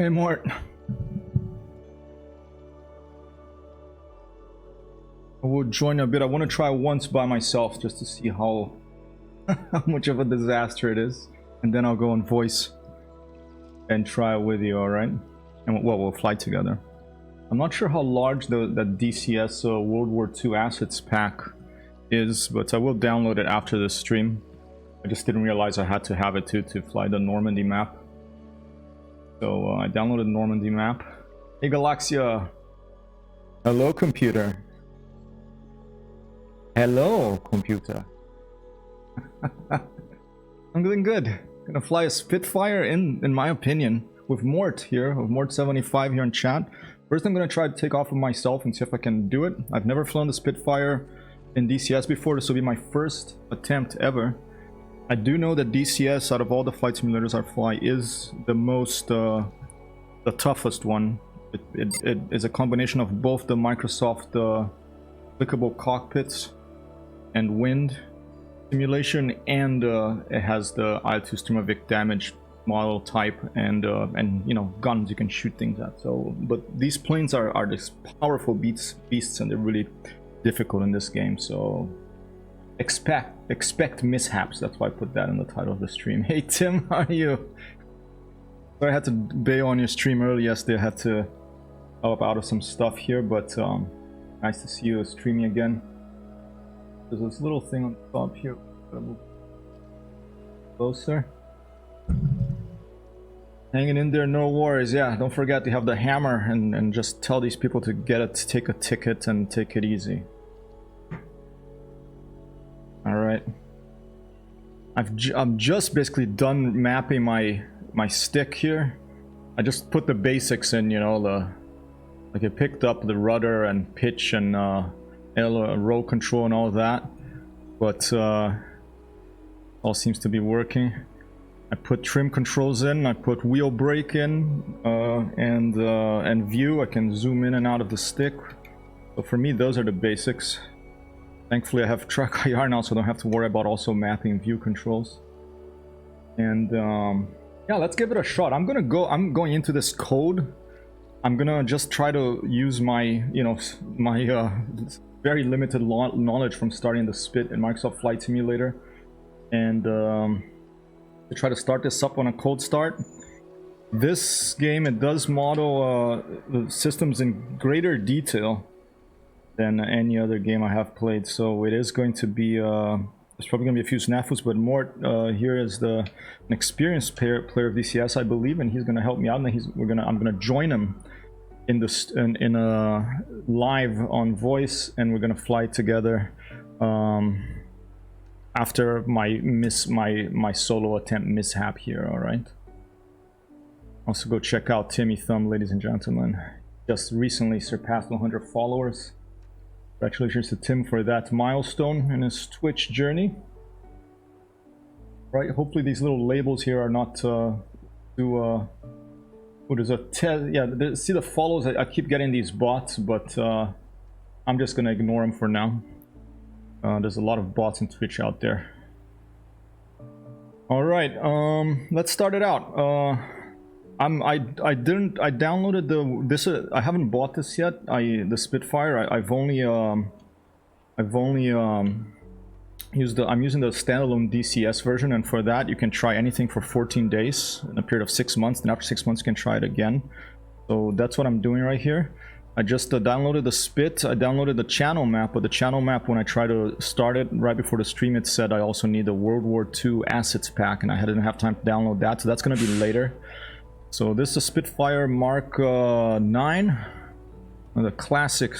Hey, Mort. I will join a bit. I want to try once by myself just to see how much of a disaster it is, and then I'll go on voice and try it with you. All right, and well, we'll fly together. I'm not sure how large that DCS World War II assets pack is, but I will download it after this stream. I just didn't realize I had to have it to fly the Normandy map. So I downloaded Normandy map. Hey Galaxia. Hello computer. Hello computer. I'm doing good. Gonna fly a Spitfire in my opinion, with Mort here, with Mort75 here in chat. First I'm gonna try to take off of myself and see if I can do it. I've never flown the Spitfire in DCS before. This will be my first attempt ever. I do know that DCS, out of all the flight simulators I fly, is the most, the toughest one. It is a combination of both the Microsoft clickable cockpits and wind simulation, and it has the IL-2 Sturmovik damage model type, and you know, guns you can shoot things at. So, but these planes are these powerful beasts, and they're really difficult in this game. So expect mishaps. That's why I put that in the title of the stream. Hey Tim, how are you? So I had to bail on your stream early yesterday. I had to help out of some stuff here, but nice to see you streaming again. There's this little thing on the top here. Closer. Hanging in there, no worries. Yeah, don't forget to have the hammer and just tell these people to take a ticket and take it easy. All right. I'm just basically done mapping my stick here. I just put the basics in, you know, like I picked up the rudder and pitch and roll control and all that, but all seems to be working. I put trim controls in, I put wheel brake in, and view. I can zoom in and out of the stick. So for me, those are the basics. Thankfully I have track IR now, so I don't have to worry about also mapping view controls. And yeah, let's give it a shot. I'm going into this code. I'm gonna just try to use my, you know, my very limited knowledge from starting the Spit in Microsoft Flight Simulator, and to try to start this up on a cold start. This game, it does model the systems in greater detail than any other game I have played, so it is going to be there's probably gonna be a few snafus, but Mort here is an experienced player of DCS, I believe, and he's gonna help me out, and I'm gonna join him in live on voice, and we're gonna fly together after my solo attempt mishap here. All right. Also go check out Timmy Thumb, ladies and gentlemen. Just recently surpassed 100 followers. Congratulations to Tim for that milestone in his Twitch journey. Right, hopefully these little labels here are not too what is a yeah, see the follows, I keep getting these bots, but I'm just gonna ignore them for now. There's a lot of bots in Twitch out there. All right, let's start it out. I downloaded this. I haven't bought this yet. The Spitfire. I'm using the standalone DCS version, and for that you can try anything for 14 days in a period of 6 months, and after 6 months you can try it again. So that's what I'm doing right here. I just downloaded the Spit. I downloaded the channel map, but the channel map, when I tried to start it right before the stream, it said I also need the World War II assets pack, and I didn't have time to download that, so that's going to be later. So this is a Spitfire Mark 9, the classic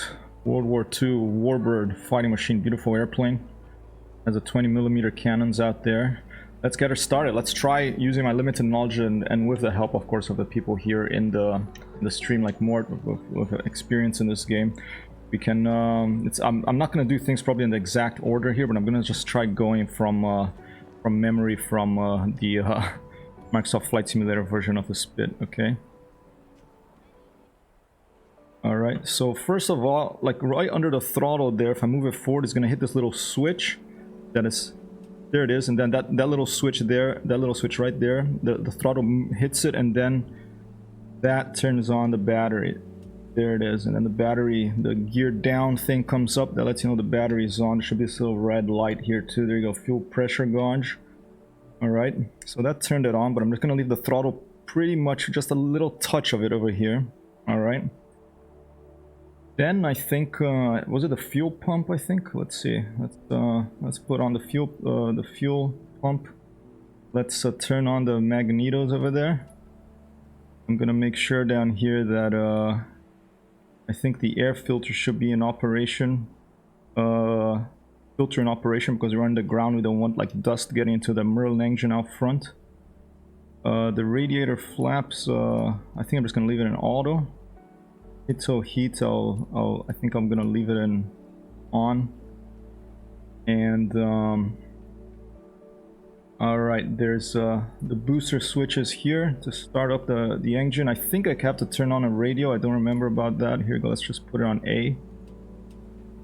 World War II warbird fighting machine, beautiful airplane. Has a 20mm cannons out there. Let's get her started. Let's try using my limited knowledge and with the help, of course, of the people here in the stream, like Mort with experience in this game. We can. I'm not going to do things probably in the exact order here, but I'm going to just try going from memory from the Microsoft Flight Simulator version of the Spit. Okay. All right. So first of all, like right under the throttle there, if I move it forward, it's going to hit this little switch. That is, there it is, and then that little switch there, that little switch right there, the throttle hits it, and then that turns on the battery. There it is, and then the battery, the gear down thing comes up that lets you know the battery is on. There should be this little red light here too. There you go, fuel pressure gauge. Alright, so that turned it on, but I'm just gonna leave the throttle pretty much just a little touch of it over here. Alright. Then I think, was it the fuel pump, I think? Let's see. Let's put on the fuel pump. Let's turn on the magnetos over there. I'm gonna make sure down here that I think the air filter should be in operation. Filter in operation because we're underground. We don't want like dust getting into the Merlin engine out front. The radiator flaps, I think I'm just gonna leave it in auto. Heat, I think I'm gonna leave it in on. And all right, there's the booster switches here to start up the engine. I think I have to turn on a radio. I don't remember about that. Here we go. Let's just put it on A.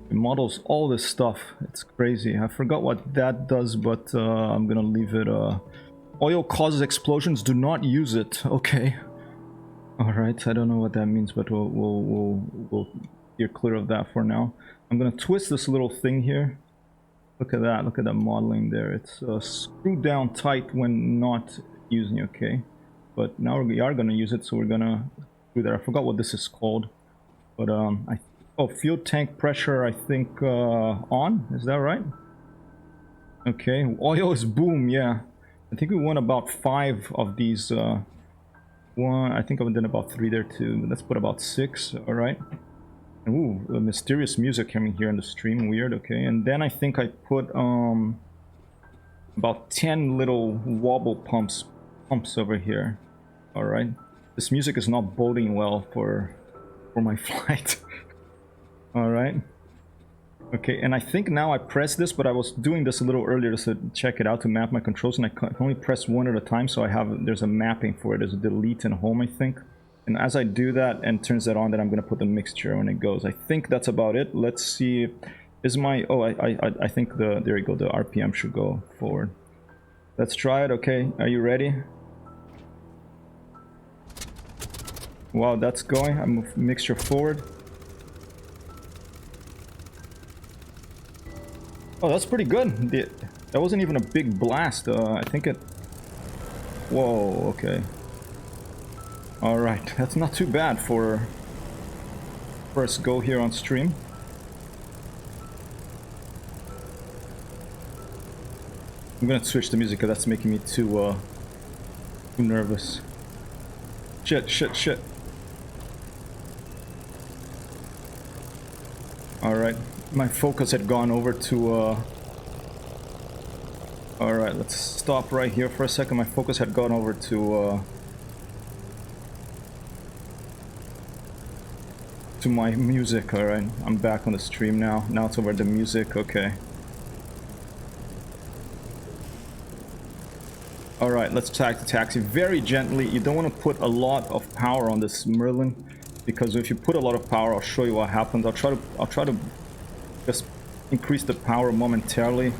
It models all this stuff. It's crazy. I forgot what that does, but I'm gonna leave it. Oil causes explosions. Do not use it. Okay. All right. I don't know what that means, but we'll steer clear of that for now. I'm gonna twist this little thing here. Look at that. Look at that modeling there. It's screwed down tight when not using it. Okay. But now we are gonna use it, so we're gonna do that. I forgot what this is called, but oh, fuel tank pressure, I think, on. Is that right? Okay, oil is boom, yeah. I think we won about 5 of these. I think I've done about 3 there too. Let's put about 6, alright. Ooh, the mysterious music coming here in the stream, weird, okay. And then I think I put about 10 little wobble pumps over here. Alright. This music is not boding well for my flight. Alright. Okay, and I think now I press this, but I was doing this a little earlier to check it out to map my controls, and I can only press one at a time, so there's a mapping for it. There's a delete and home, I think. And as I do that and turns that on, then I'm going to put the mixture when it goes. I think that's about it. Let's see. Is my... Oh, I think there you go. The RPM should go forward. Let's try it. Okay, are you ready? Wow, that's going. I move mixture forward. Oh, that's pretty good. That wasn't even a big blast. I think it... Whoa, okay. Alright, that's not too bad for first go here on stream. I'm gonna switch the music because that's making me too nervous. Shit. Alright, my focus had gone over to Alright, let's stop right here for a second. My focus had gone over to my music. Alright, I'm back on the stream now. Now it's over the music, okay. Alright, let's taxi very gently. You don't want to put a lot of power on this Merlin, because if you put a lot of power, I'll show you what happens. I'll try to just increase the power momentarily,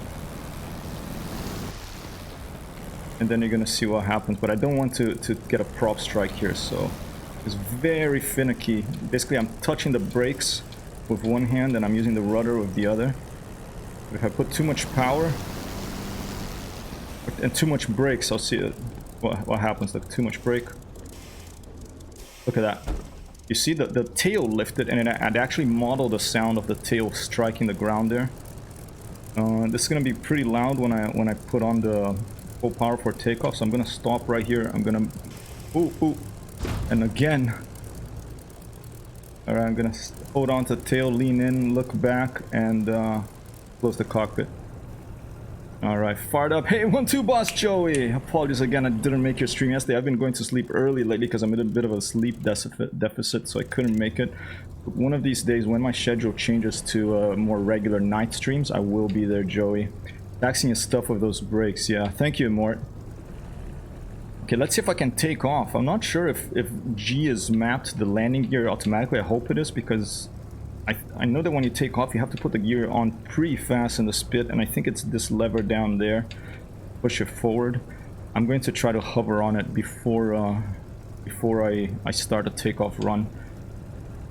and then you're gonna see what happens. But I don't want to get a prop strike here, so it's very finicky. Basically, I'm touching the brakes with one hand and I'm using the rudder with the other. But if I put too much power and too much brakes, I'll see it. What happens. Like too much brake. Look at that. You see the tail lifted, and it actually modeled the sound of the tail striking the ground there. This is gonna be pretty loud when I put on the full power for takeoff. So I'm gonna stop right here. I'm gonna ooh, and again. All right, I'm gonna hold on to the tail, lean in, look back, and close the cockpit. Alright, fired up. Hey, 1-2 boss Joey! Apologies again, I didn't make your stream yesterday. I've been going to sleep early lately because I'm in a bit of a sleep deficit, so I couldn't make it. But one of these days, when my schedule changes to more regular night streams, I will be there, Joey. Taxing his stuff with those brakes, yeah. Thank you, Mort. Okay, let's see if I can take off. I'm not sure if G is mapped the landing gear automatically. I hope it is, because I know that when you take off, you have to put the gear on pretty fast in the spit, and I think it's this lever down there. Push it forward. I'm going to try to hover on it before before I start a takeoff run.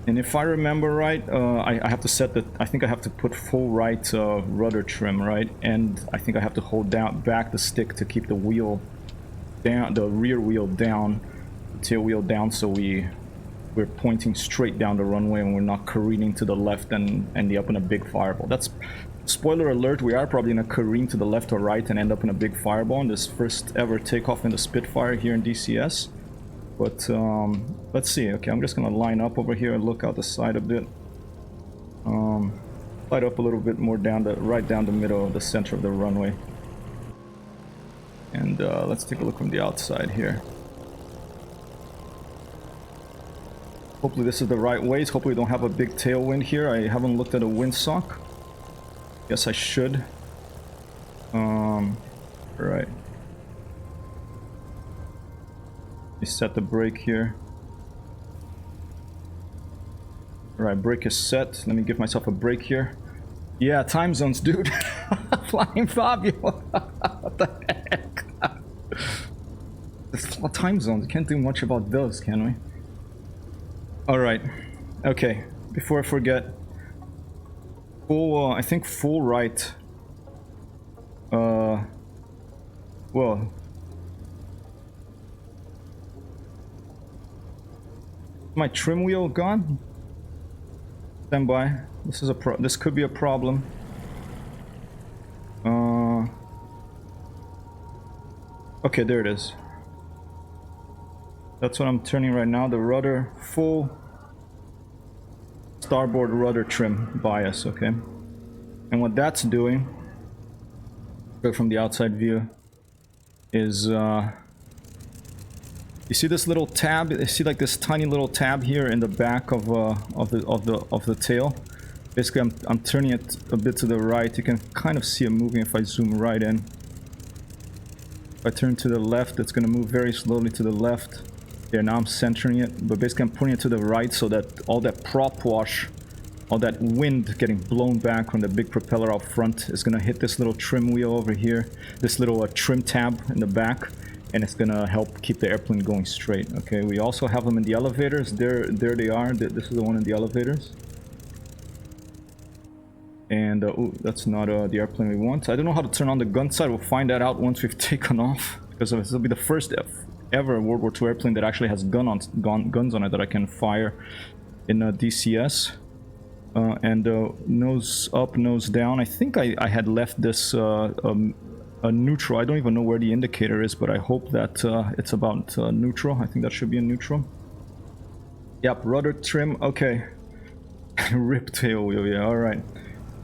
And if I remember right, I have to set the, I think I have to put full right rudder trim, right? And I think I have to hold down back the stick to keep the wheel down, the rear wheel down, the tail wheel down, so we're pointing straight down the runway and we're not careening to the left and end up in a big fireball. That's, spoiler alert, we are probably gonna careen to the left or right and end up in a big fireball in this first ever takeoff in the Spitfire here in DCS. But let's see. Okay, I'm just gonna line up over here and look out the side a bit. Light up a little bit more down the, right down the middle of the center of the runway. And let's take a look from the outside here. Hopefully this is the right ways. Hopefully we don't have a big tailwind here. I haven't looked at a windsock. Guess I should. Right. Let me set the brake here. Alright, brake is set. Let me give myself a break here. Yeah, time zones, dude. Flying Fabio. What the heck? There's time zones. We can't do much about those, can we? Alright. Okay. Before I forget. Full, I think full right. Well. My trim wheel gone? Stand by. This is this could be a problem. Okay, there it is. That's what I'm turning right now. The rudder, full starboard rudder trim bias, okay? And what that's doing, from the outside view, is you see this little tab? You see like this tiny little tab here in the back of the tail. Basically, I'm turning it a bit to the right. You can kind of see it moving if I zoom right in. If I turn to the left, it's going to move very slowly to the left. Here, now I'm centering it, but basically I'm putting it to the right so that all that prop wash, all that wind getting blown back from the big propeller out front is going to hit this little trim wheel over here, this little trim tab in the back, and it's going to help keep the airplane going straight. Okay, we also have them in the elevators. There they are. This is the one in the elevators. And, ooh, that's not the airplane we want. I don't know how to turn on the gun sight. We'll find that out once we've taken off, because this will be the first ever World War II airplane that actually has guns on it that I can fire in DCS. And nose up, nose down. I think I had left this a neutral. I don't even know where the indicator is, but I hope that it's about neutral. I think that should be a neutral. Yep, rudder trim. Okay. Rip tail wheel. Yeah, all right.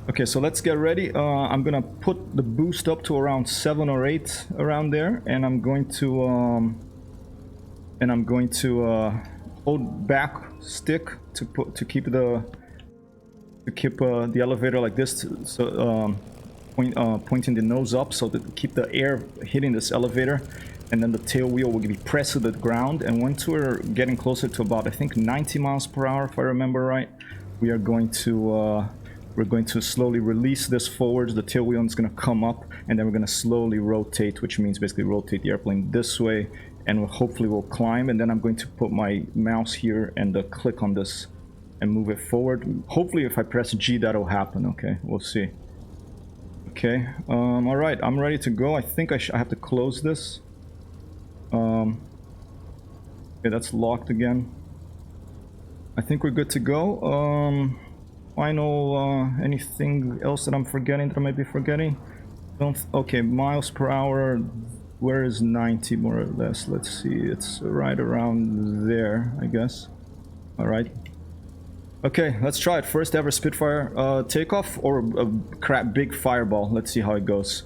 Okay, so let's get ready. I'm gonna put the boost up to around 7 or 8 around there, and I'm going to hold back stick to keep the elevator like this, so pointing the nose up, so to keep the air hitting this elevator, and then the tail wheel will be pressed to the ground. And once we're getting closer to about, I think, 90 miles per hour, if I remember right, we are going to slowly release this forwards. The tail wheel is going to come up, and then we're going to slowly rotate, which means basically rotate the airplane this way, and hopefully we'll climb. And then I'm going to put my mouse here and click on this and move it forward. Hopefully if I press G, that'll happen. Okay, we'll see. Okay, all right, I'm ready to go. I think I have to close this. Okay, that's locked again. I think we're good to go. Final, anything else that I'm forgetting, that I might be forgetting? Okay, miles per hour, where is 90 more or less? Let's see, it's right around there, I guess. All right. Okay, let's try it. First ever Spitfire takeoff, or a big fireball. Let's see how it goes.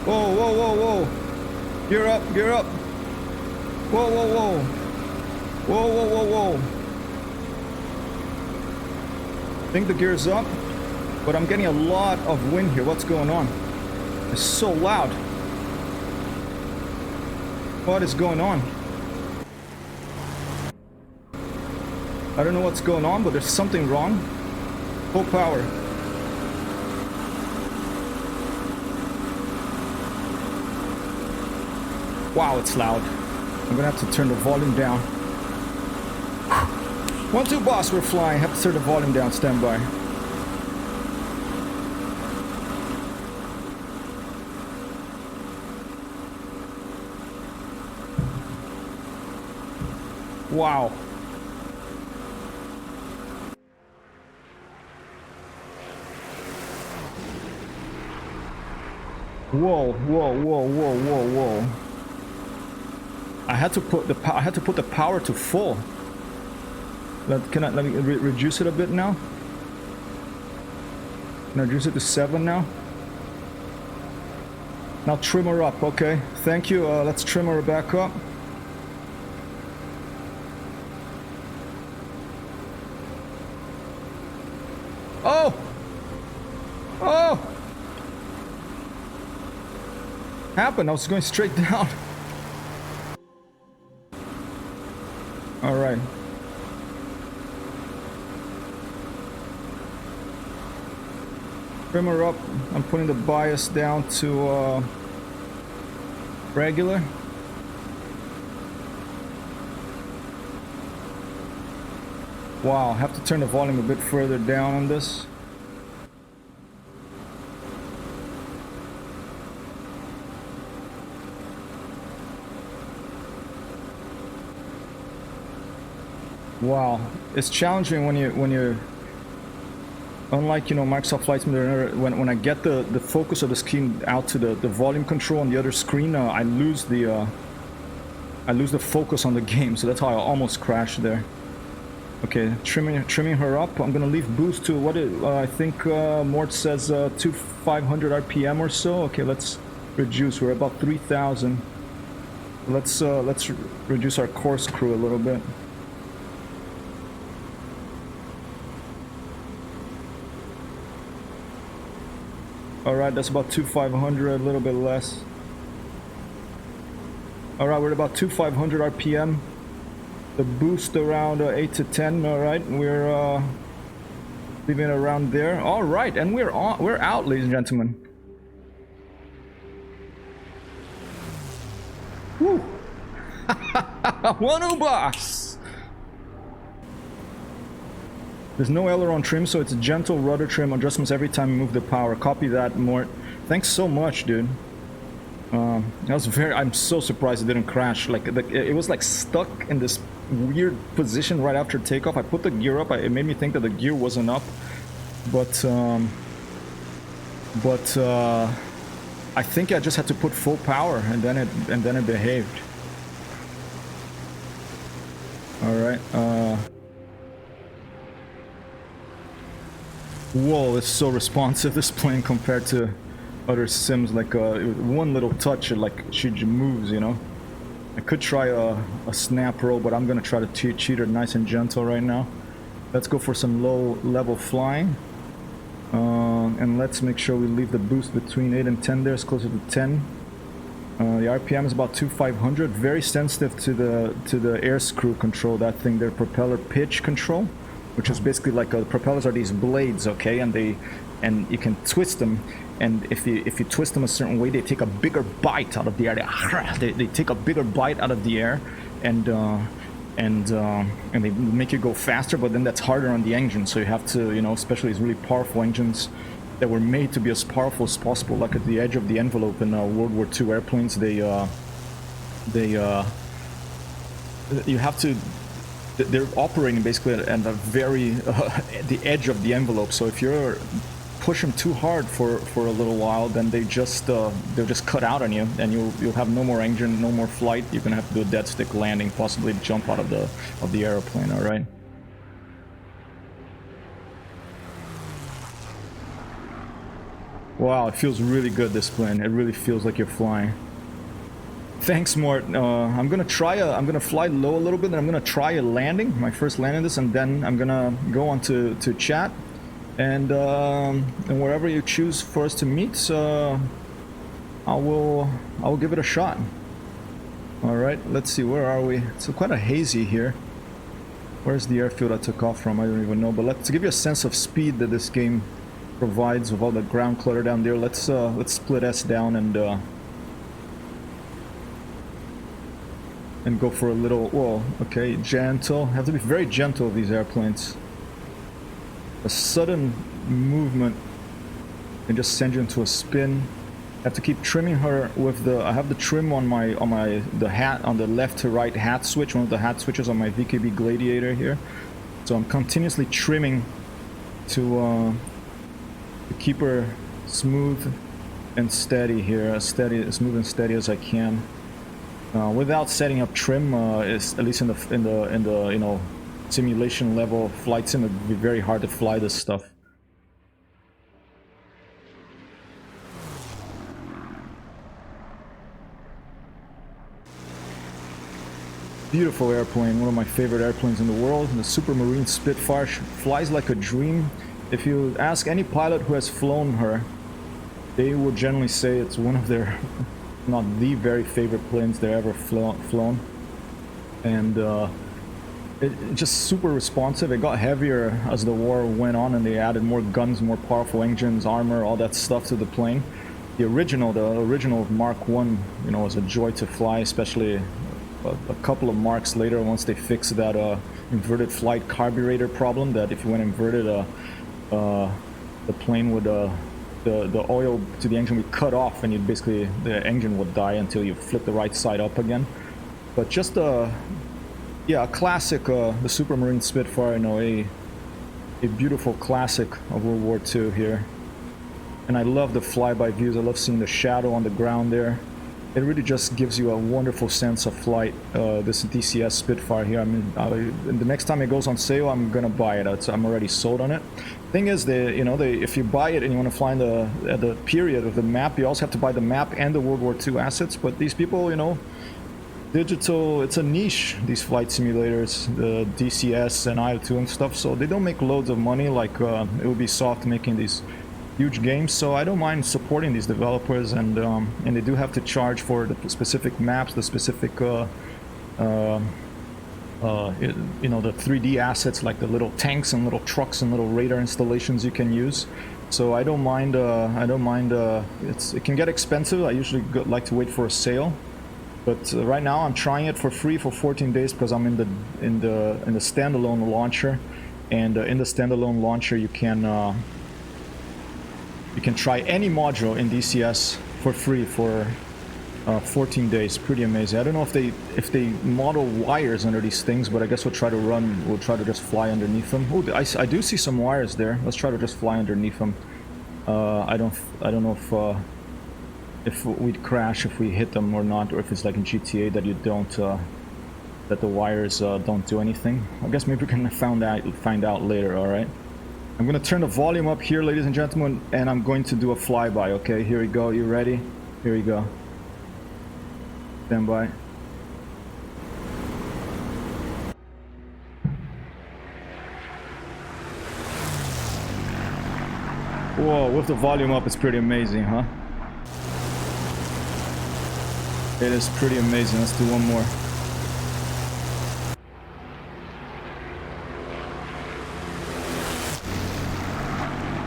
Whoa, whoa, whoa, whoa. Gear up, gear up. Whoa, whoa, whoa. Whoa, whoa, whoa, whoa. I think the gear's up, but I'm getting a lot of wind here. What's going on? It's so loud. What is going on? I don't know what's going on, but there's something wrong. Full power. Wow, it's loud. I'm gonna have to turn the volume down. 1-2 boss, we're flying. Have to turn the volume down, stand by. Wow. Whoa, whoa, whoa, whoa, whoa, whoa. I had to put the power to full. Let me reduce it a bit now? Can I reduce it to 7 now? Now trim her up, okay. Thank you, let's trim her back up. Oh! Oh! Happened, I was going straight down. Alright. Trim her up. I'm putting the bias down to regular. Wow, I have to turn the volume a bit further down on this. Wow, it's challenging when you're unlike, you know, Microsoft Flight Simulator. When I get the focus of the screen out to the volume control on the other screen, I lose the focus on the game. So that's how I almost crashed there. Okay, trimming her up. I'm gonna leave boost to what I think Mort says 500 RPM or so. Okay, let's reduce. We're about 3,000. Let's reduce our course crew a little bit. Alright, that's about 2,500, a little bit less. Alright, we're at about 2,500 RPM. The boost around 8 to 10, alright. We're leaving it around there. Alright, and we're out, ladies and gentlemen. Woo! 1-0 boss! There's no aileron trim, so it's a gentle rudder trim adjustments every time you move the power. Copy that, Mort. Thanks so much, dude. That was I'm so surprised it didn't crash. Like, it was like stuck in this weird position right after takeoff. I put the gear up. It made me think that the gear wasn't up, but I think I just had to put full power, and then it behaved. All right. Whoa, it's so responsive, this plane, compared to other sims. Like one little touch, she moves, you know. I could try a snap roll, but I'm gonna try to cheat her nice and gentle right now. Let's go for some low level flying, and let's make sure we leave the boost between 8 and 10 there. It's closer to 10. The RPM is about 2,500. Very sensitive to the air screw control. That thing, their propeller pitch control, which is basically like the propellers are these blades, okay, and you can twist them, and if you twist them a certain way, they take a bigger bite out of the air. They take a bigger bite out of the air, and they make you go faster. But then that's harder on the engine, so you have to, you know, especially these really powerful engines that were made to be as powerful as possible, like at the edge of the envelope in World War II airplanes. You have to. They're operating basically at a very the edge of the envelope. So if you're push them too hard for a little while, then they'll just cut out on you, and you'll have no more engine, no more flight. You're gonna have to do a dead stick landing, possibly jump out of the airplane. All right. Wow, it feels really good, this plane. It really feels like you're flying. Thanks, Mort. I'm gonna fly low a little bit, and I'm gonna try a landing, my first landing this, and then I'm gonna go on to chat, and wherever you choose for us to meet, I will give it a shot. All right, let's see, where are we? It's quite a hazy here. Where's the airfield I took off from? I don't even know. But let's give you a sense of speed that this game provides with all the ground clutter down there. Let's split S down and go for a little. Whoa, okay, gentle. Have to be very gentle with these airplanes. A sudden movement can just send you into a spin. I have to keep trimming her with the. I have the trim on the hat on the left to right hat switch. One of the hat switches on my VKB Gladiator here. So I'm continuously trimming to keep her smooth and steady here, as smooth and steady as I can, without setting up trim. At least in the you know, simulation level flight sim, it'd be very hard to fly this stuff. Beautiful airplane, one of my favorite airplanes in the world. The Supermarine Spitfire flies like a dream. If you ask any pilot who has flown her, they will generally say it's one of their, not the very favorite planes they've ever flown. And it's just super responsive. It got heavier as the war went on, and they added more guns, more powerful engines, armor, all that stuff to the plane. The original Mark 1, you know, was a joy to fly, especially a couple of marks later, once they fixed that inverted flight carburetor problem, that if you went inverted, the plane would the oil to the engine would cut off, and the engine would die until you flip the right side up again. But just a classic, the Supermarine Spitfire, you know, a beautiful classic of World War II here. And I love the flyby views. I love seeing the shadow on the ground there. It really just gives you a wonderful sense of flight. This DCS Spitfire here. I mean, the next time it goes on sale, I'm gonna buy it. I'm already sold on it. Thing is, if you buy it and you want to fly in the period of the map, you also have to buy the map and the World War II assets. But these people, you know, digital, it's a niche, these flight simulators, the DCS and IO2 and stuff. So they don't make loads of money like Ubisoft making these huge games. So I don't mind supporting these developers, and they do have to charge for the specific maps, the specific you know, the 3D assets, like the little tanks and little trucks and little radar installations you can use. So I don't mind. It can get expensive. I usually like to wait for a sale, but right now I'm trying it for free for 14 days because I'm in the standalone launcher, and in the standalone launcher you can try any module in DCS for free for 14 days. Pretty amazing. I don't know if they model wires under these things, but I guess we'll try to just fly underneath them. Oh, I do see some wires there. Let's try to just fly underneath them. I don't know if we'd crash if we hit them or not, or if it's like in GTA that you don't that the wires don't do anything. I guess maybe we can find out later. All right. I'm gonna turn the volume up here, ladies and gentlemen, and I'm going to do a flyby. Okay, here we go. You ready? Here we go. Stand by. Whoa, with the volume up, it's pretty amazing, huh? It is pretty amazing. Let's do one more.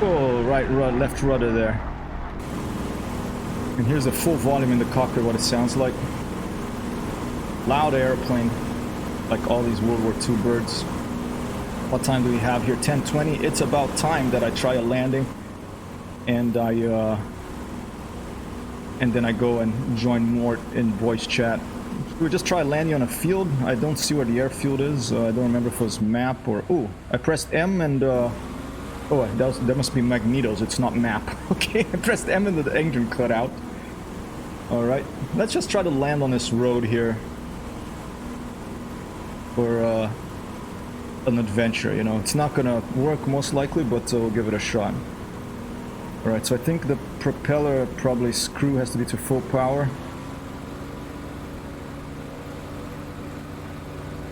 Oh, right rudder, left rudder there. And here's the full volume in the cockpit, what it sounds like. Loud airplane, like all these World War II birds. What time do we have here? 10:20. It's about time that I try a landing, and then I go and join Mort in voice chat. We'll just try landing on a field. I don't see where the airfield is. I don't remember if it was map or... Oh, I pressed M and... Oh, that must be magnetos. It's not map. Okay, I pressed M and the engine cut out. Alright, let's just try to land on this road here. For an adventure, you know. It's not gonna work most likely, but we'll give it a shot. Alright, so I think the propeller probably screw has to be to full power.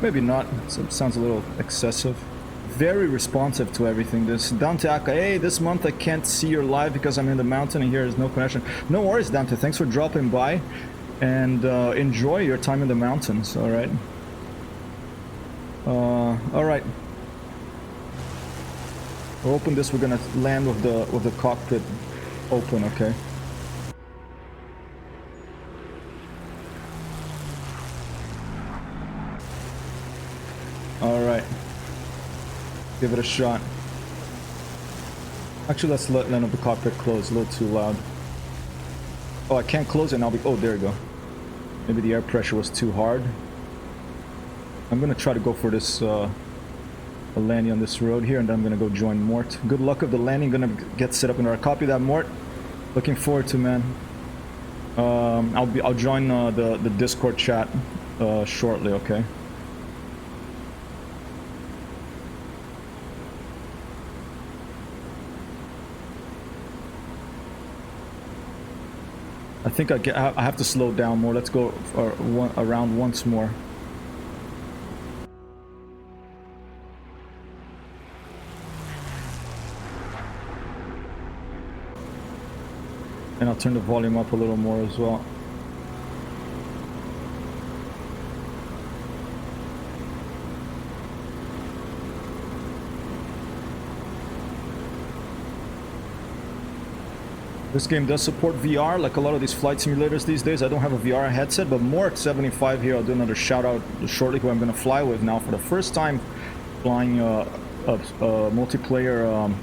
Maybe not. It sounds a little excessive. very responsive to everything. This Dante Aka, hey, this month I can't see your live because I'm in the mountain and here is no connection. No worries, Dante. Thanks for dropping by, and enjoy your time in the mountains. All right. All right. We'll open this. We're gonna land with the cockpit open. Okay. All right. Give it a shot. Actually, let's land of the cockpit close. A little too loud. Oh, I can't close it now. Oh, there you go. Maybe the air pressure was too hard. I'm gonna try to go for this a landing on this road here, and then I'm gonna go join Mort. Good luck with the landing. Gonna get set up in our copy that, Mort. Looking forward to, man. I'll join the Discord chat shortly. Okay. I think I have to slow down more. Let's go around once more. And I'll turn the volume up a little more as well. This game does support VR, like a lot of these flight simulators these days. I don't have a VR headset, but Mort75 here, I'll do another shout out shortly, who I'm going to fly with now for the first time, flying a multiplayer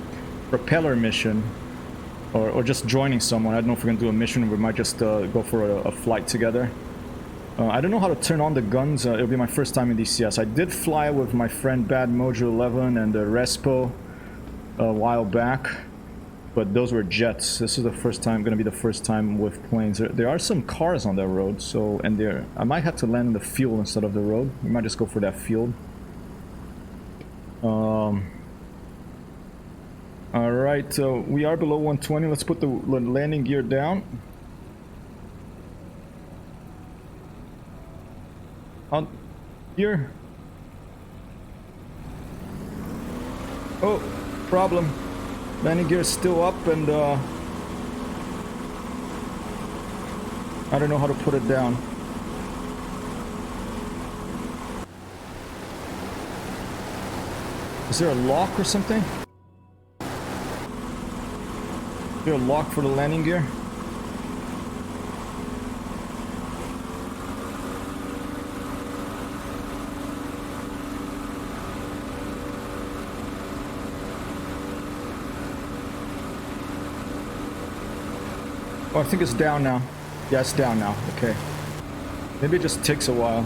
propeller mission, or just joining someone. I don't know if we're going to do a mission, or we might just go for a flight together. I don't know how to turn on the guns. It'll be my first time in DCS. I did fly with my friend Bad Mojo 11 and Respo a while back. But those were jets. This is the first time, gonna be the first time with planes. There are some cars on that road, so, and I might have to land in the field instead of the road. We might just go for that field. Alright, we are below 120. Let's put the landing gear down. On here. Oh, problem. Landing gear is still up, and I don't know how to put it down. Is there a lock or something? Is there a lock for the landing gear? Oh, I think it's down now. Yeah, it's down now. Okay. Maybe it just takes a while.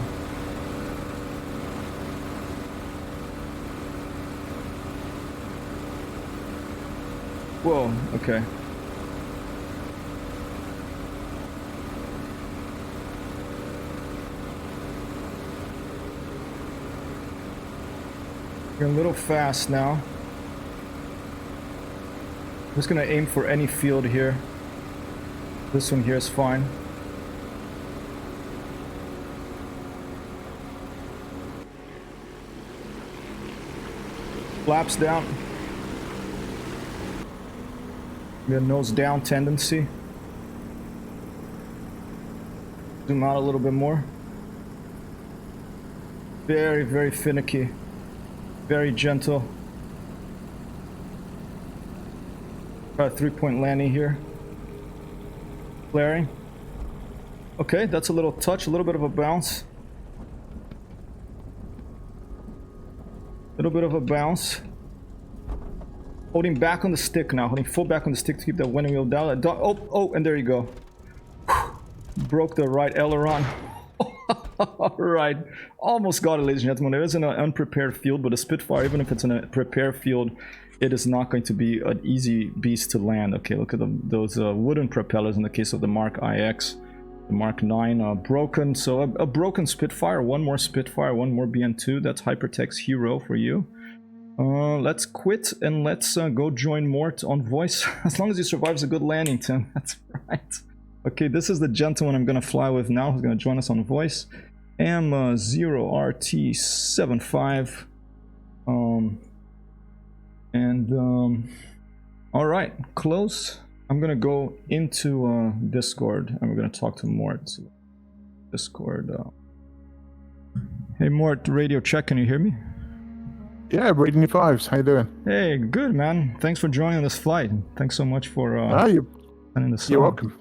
Whoa, okay. You're a little fast now. I'm just gonna aim for any field here. This one here is fine. Flaps down. We have nose down tendency. Zoom out a little bit more. Very, very finicky. Very gentle. Try a 3-point landing here. Flaring. Okay, that's a little touch, a little bit of a bounce. Little bit of a bounce. Holding back on the stick now, holding full back on the stick to keep that winning wheel down. Oh, and there you go. Broke the right aileron. Alright, almost got it, ladies and gentlemen. There is an unprepared field, but a Spitfire, even if it's in a prepared field, it is not going to be an easy beast to land. Okay, look at those wooden propellers in the case of the Mark IX. The Mark 9 broken, so a broken Spitfire, one more Spitfire, one more BN2. That's Hypertext Hero for you. Let's quit and let's go join Mort on voice. As long as he survives a good landing, Tim. That's right. Okay, this is the gentleman I'm gonna fly with now, who's gonna join us on voice. AM0RT75. And all right, close. I'm gonna go into Discord and we're gonna talk to Mort. Discord. Hey Mort, radio check. Can you hear me? Yeah, reading your fives. How you doing? Hey, good man. Thanks for joining this flight. Thanks so much for sending this. You're welcome.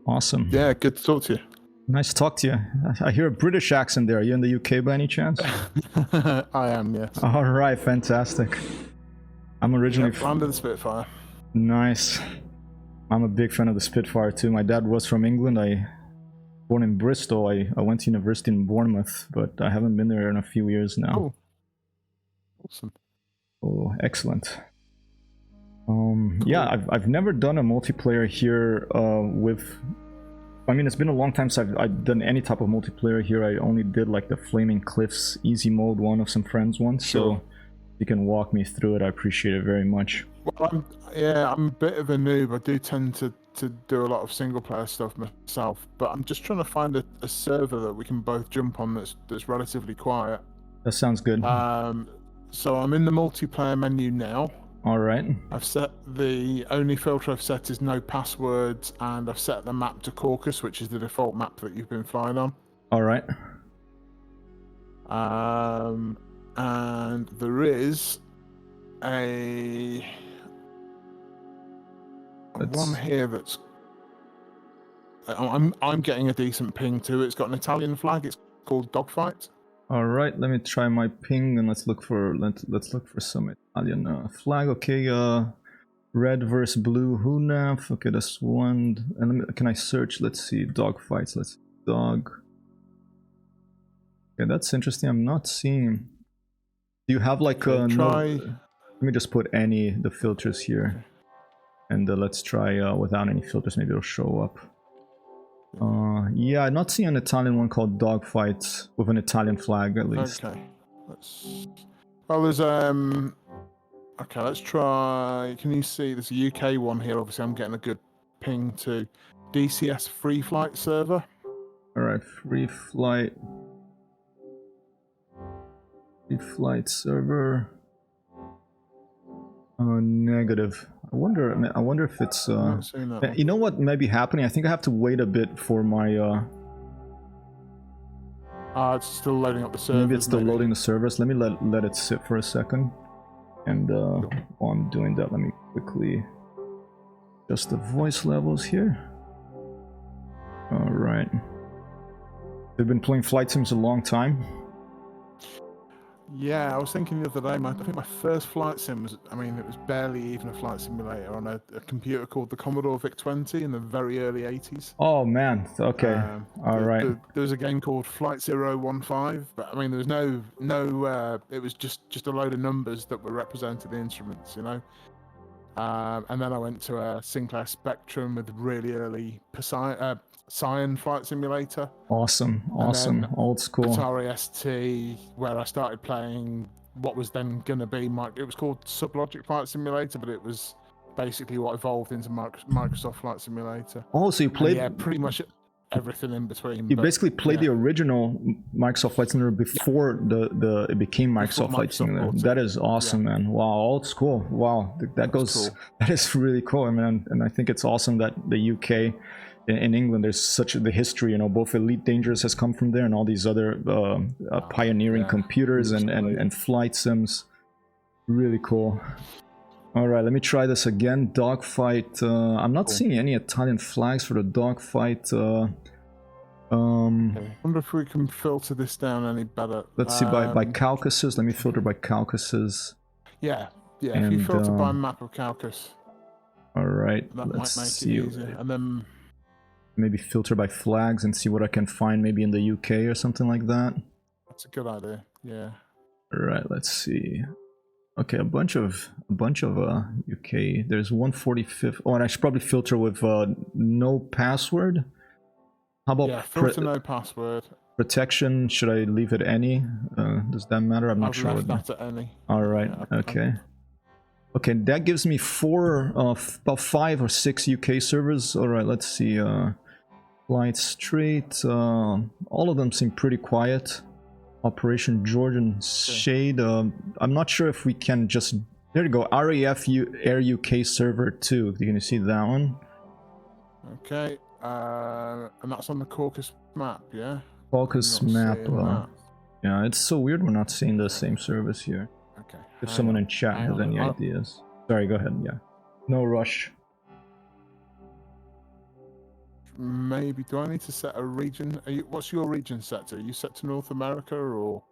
Awesome. Yeah, good to talk to you. Nice to talk to you. I hear a British accent there. Are you in the UK by any chance? I am, yes. All right, fantastic. I'm originally under the Spitfire. Nice. I'm a big fan of the Spitfire too. My dad was from England. Born in Bristol. I went to university in Bournemouth, but I haven't been there in a few years now. Cool. Awesome. Oh, excellent. Cool. Yeah, I've never done a multiplayer here with. I mean, it's been a long time since I've done any type of multiplayer here. I only did like the Flaming Cliffs easy mode one of some friends once. Sure. So you can walk me through it. I appreciate it very much. Well, I'm a bit of a noob. I do tend to do a lot of single player stuff myself, but I'm just trying to find a server that we can both jump on that's relatively quiet. That sounds good. So I'm in the multiplayer menu now. All right. I've set the only filter I've set is no passwords, and I've set the map to Caucasus, which is the default map that you've been flying on. All right. And there is one here that's I'm getting a decent ping too. It's got an Italian flag. It's called Dogfight. All right, let me try my ping and let's look for some Italian flag. Okay, red versus blue. Hunaf. Okay, that's one. And can I search? Let's see, dogfights. Let's see, dog. Okay, that's interesting. I'm not seeing. Do you have like try? Let me just put the filters here, and let's try without any filters. Maybe it'll show up. Yeah, I'm not seeing an Italian one called Dogfights with an Italian flag at least. Okay. Well, there's okay, let's try. Can you see there's a UK one here? Obviously, I'm getting a good ping to DCS free flight server. All right, free flight server. Negative. I wonder if it's you know what may be happening? I think I have to wait a bit for my it's still loading up the servers. Maybe it's still loading the servers. Let me let it sit for a second. And while I'm doing that, let me quickly adjust the voice levels here. All right. They've been playing flight sims a long time. Yeah, I was thinking the other day, I think my first flight sim was, it was barely even a flight simulator on a computer called the Commodore VIC-20 in the very early 80s. Oh man, okay. All right. There was a game called Flight 015, but there was no it was just a load of numbers that were represented in instruments, you know. And then I went to a Sinclair Spectrum with really early Cyan flight simulator. Awesome, old school. Atari ST, where I started playing what was then going to be it was called Sublogic Flight Simulator, but it was basically what evolved into Microsoft Flight Simulator. Oh, so you played pretty much everything in between. You basically played the original Microsoft Flight Simulator before it became Microsoft Flight Simulator. That is awesome, man. Wow, old school. Wow, that is really cool. And I think it's awesome that the UK. In England, there's such the history, you know, both Elite Dangerous has come from there and all these other pioneering computers and flight sims. Really cool. All right, let me try this again. Dogfight. I'm not seeing any Italian flags for the dogfight. I wonder if we can filter this down any better. Let's see by Caucasus. Let me filter by Caucasus. Yeah. If you filter by map of Caucasus. All right. That might make it easier. And then maybe filter by flags and see what I can find maybe in the UK or something like that. That's a good idea. Yeah. All right, let's see. Okay, a bunch of UK. There's 145th. Oh, and I should probably filter with no password. How about filter no password? Protection, should I leave it any? Does that matter? I'm not sure. I've left that at any. All right. Okay. Okay, that gives me about 5 or 6 UK servers. All right, let's see. Flight Straight. All of them seem pretty quiet. Operation Georgian Shade. I'm not sure if we can just There you go. Air UK server 2. You can see that one. Okay, and that's on the Caucasus map, yeah? Caucasus I'm not map. seeing that. Yeah, it's so weird we're not seeing the same service here. Okay. If hang someone on, in chat hang has on. any ideas. Sorry, go ahead. Yeah. No rush. Maybe. Do I need to set a region? What's your region set to? Are you set to North America or?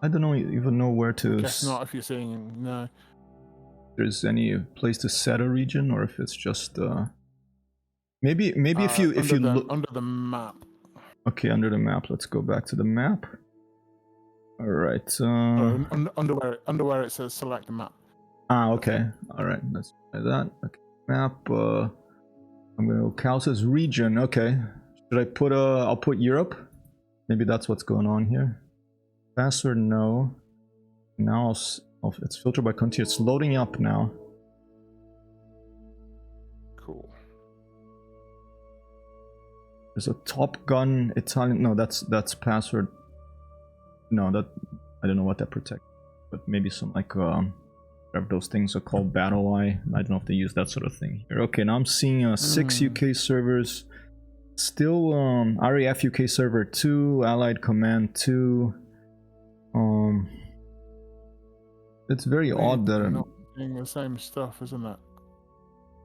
I don't know even know where to. Guess not. If you're seeing no. If there's any place to set a region, or if it's just maybe if you look under the map. Okay, under the map. Let's go back to the map. All right. Under where it says select the map. Okay. All right. Let's try that. Okay. Map. I'm gonna go Caucasus region. Okay. Should I put I'll put Europe. Maybe that's what's going on here. Password no. Now it's filtered by country. It's loading up now. Cool. There's a Top Gun Italian. No, that's password. No, that I don't know what that protects, but maybe some like whatever those things are called, Battle Eye. I don't know if they use that sort of thing here. Okay, now I'm seeing 6 UK servers. Still RAF UK server 2, Allied Command 2. It's very odd that they're not doing the same stuff, isn't it?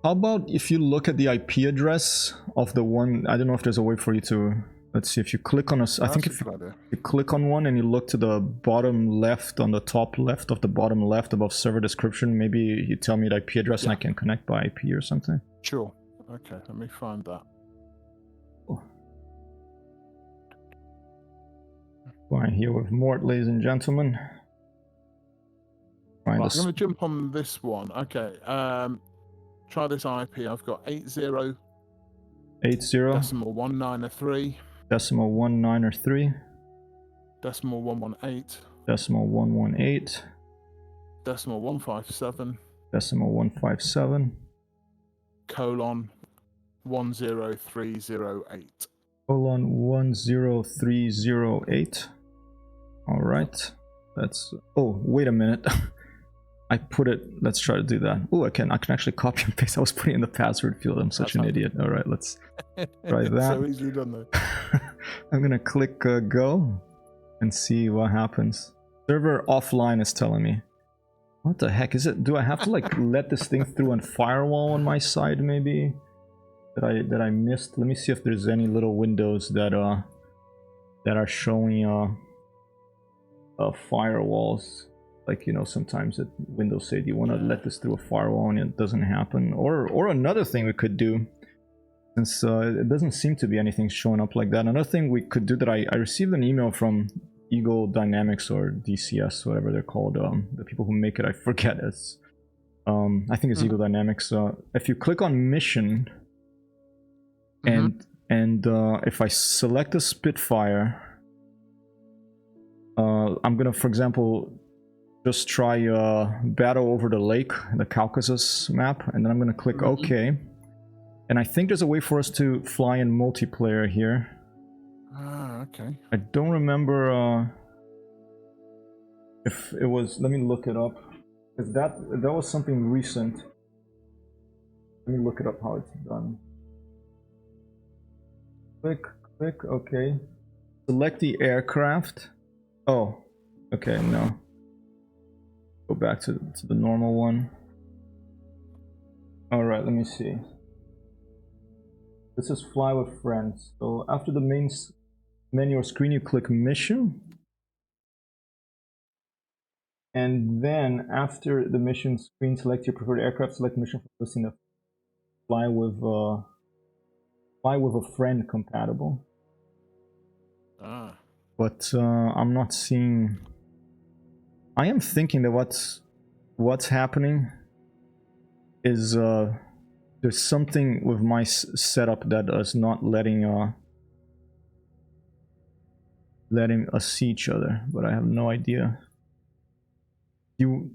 How about if you look at the IP address of the one? I don't know if there's a way for you to. Let's see, if you click on I think if you click on one and you look to the bottom left, on the top left of the bottom left above server description, maybe you tell me the IP address and I can connect by IP or something. Sure. Okay, let me find that. Fine, here with Mort, ladies and gentlemen. Right, I'm going to jump on this one. Okay, try this IP. I've got 80 decimal 193 decimal 193 decimal 118 decimal 118 decimal 157 decimal 157 colon 10308 colon 10308. All right, that's. Oh, wait a minute. I put it. Let's try to do that. Oh, I can actually copy and paste. I was putting in the password field. I'm such an idiot. All right, let's try that. So easily done though. I'm gonna click go and see what happens. Server offline is telling me. What the heck is it? Do I have to like let this thing through a firewall on my side maybe? That I missed. Let me see if there's any little windows that are showing firewalls. Like, you know, sometimes Windows say, do you want to let this through a firewall, and it doesn't happen. Or another thing we could do, since it doesn't seem to be anything showing up like that. Another thing we could do that I received an email from Eagle Dynamics or DCS, whatever they're called, the people who make it, I forget. It's I think it's Eagle Dynamics. If you click on mission and if I select a Spitfire, I'm gonna, for example, just try battle over the lake, the Caucasus map, and then I'm gonna click OK. And I think there's a way for us to fly in multiplayer here. Okay. I don't remember if it was. Let me look it up, because that was something recent. Let me look it up how it's done. Click, OK. Select the aircraft. Oh, okay, no. Go back to the normal one. Alright, let me see. This is fly with friends. So after the main menu or screen, you click mission. And then after the mission screen, select your preferred aircraft, select mission for listing the fly with a friend compatible. But I'm not seeing. I am thinking that what's happening is there's something with my setup that is not letting us see each other, but I have no idea. Do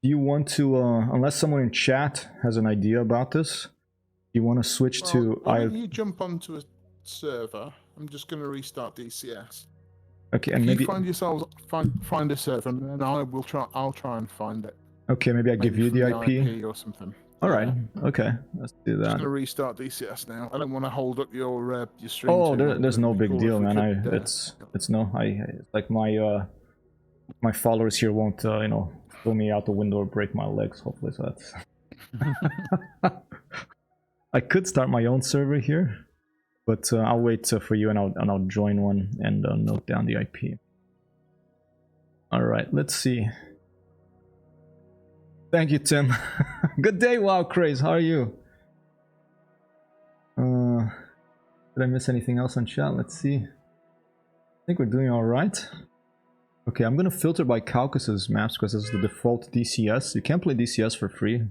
you want to, unless someone in chat has an idea about this, do you want to switch to? Why don't you jump onto a server? I'm just going to restart DCS. Okay, and If maybe you find yourselves find a server, and then I'll try and find it. okay, maybe I give Maybe you from the the IP. IP or something. All right. Yeah. Okay, let's do Just that. gonna restart DCS now. I don't want to hold up your stream Oh, too long. there's It'd no be big cool if deal, we man. could, It's no, like my followers here won't throw me out the window or break my legs. Hopefully, so that's. I could start my own server here, but I'll wait for you, and I'll join one and note down the IP. All right, let's see. Thank you, Tim. Good day, Wow Craze. How are you? Did I miss anything else on chat? Let's see. I think we're doing all right. Okay, I'm gonna filter by Caucasus maps because it's the default DCS. You can't play DCS for free. It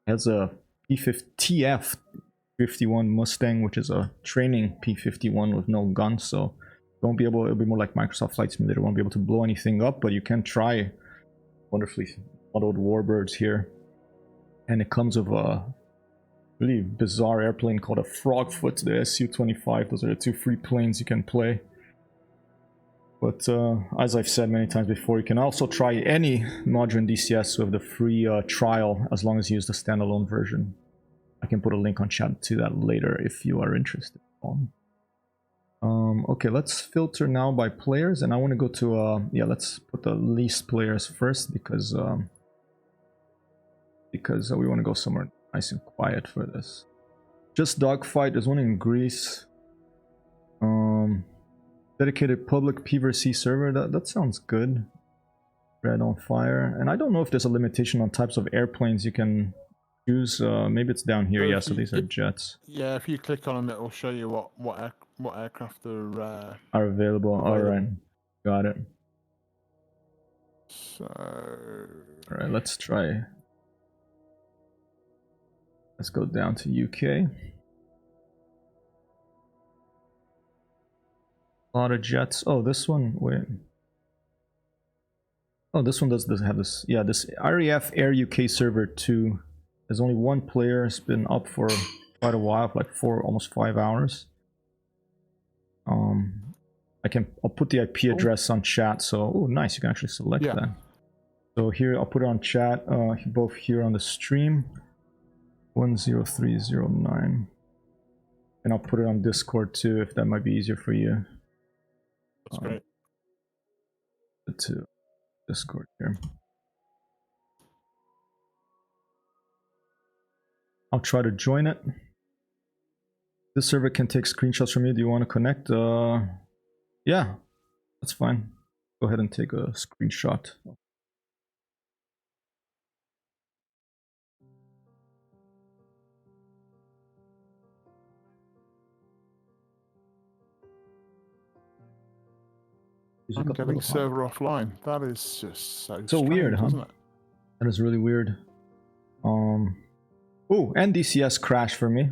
has a TF51 Mustang, which is a training P51 with no gun, so you won't be able. It'll be more like Microsoft Flight Simulator. Won't be able to blow anything up, but you can try wonderfully modeled warbirds here, and it comes with a really bizarre airplane called a Frogfoot, the Su-25. Those are the two free planes you can play. But as I've said many times before, you can also try any modern DCS with the free trial as long as you use the standalone version. I can put a link on chat to that later if you are interested. Okay, let's filter now by players, and I want to go to yeah, let's put the least players first because we want to go somewhere nice and quiet for this. Just dogfight. There's one in Greece. Dedicated public PvC server. That sounds good. Red on fire. And I don't know if there's a limitation on types of airplanes you can choose. Maybe it's down here. Yeah, so these are jets. Yeah, if you click on them, it will show you what aircraft are available. All right, got it. So, all right, let's try. Let's go down to UK. A lot of jets. Oh, this one. Wait. Oh, this one does have this. Yeah, this RAF Air UK server 2. There's only one player. It's been up for quite a while, like almost 5 hours. I'll put the IP address on chat. So, oh, nice. You can actually select that. So here, I'll put it on chat. Both here on the stream. 10309. And I'll put it on Discord too, if that might be easier for you. That's great. To Discord here. I'll try to join it. This server can take screenshots from you. Do you want to connect? Yeah, that's fine. Go ahead and take a screenshot. I'm getting server offline. That is just so strange, weird, huh? Isn't it? That is really weird. Oh, and DCS crashed for me.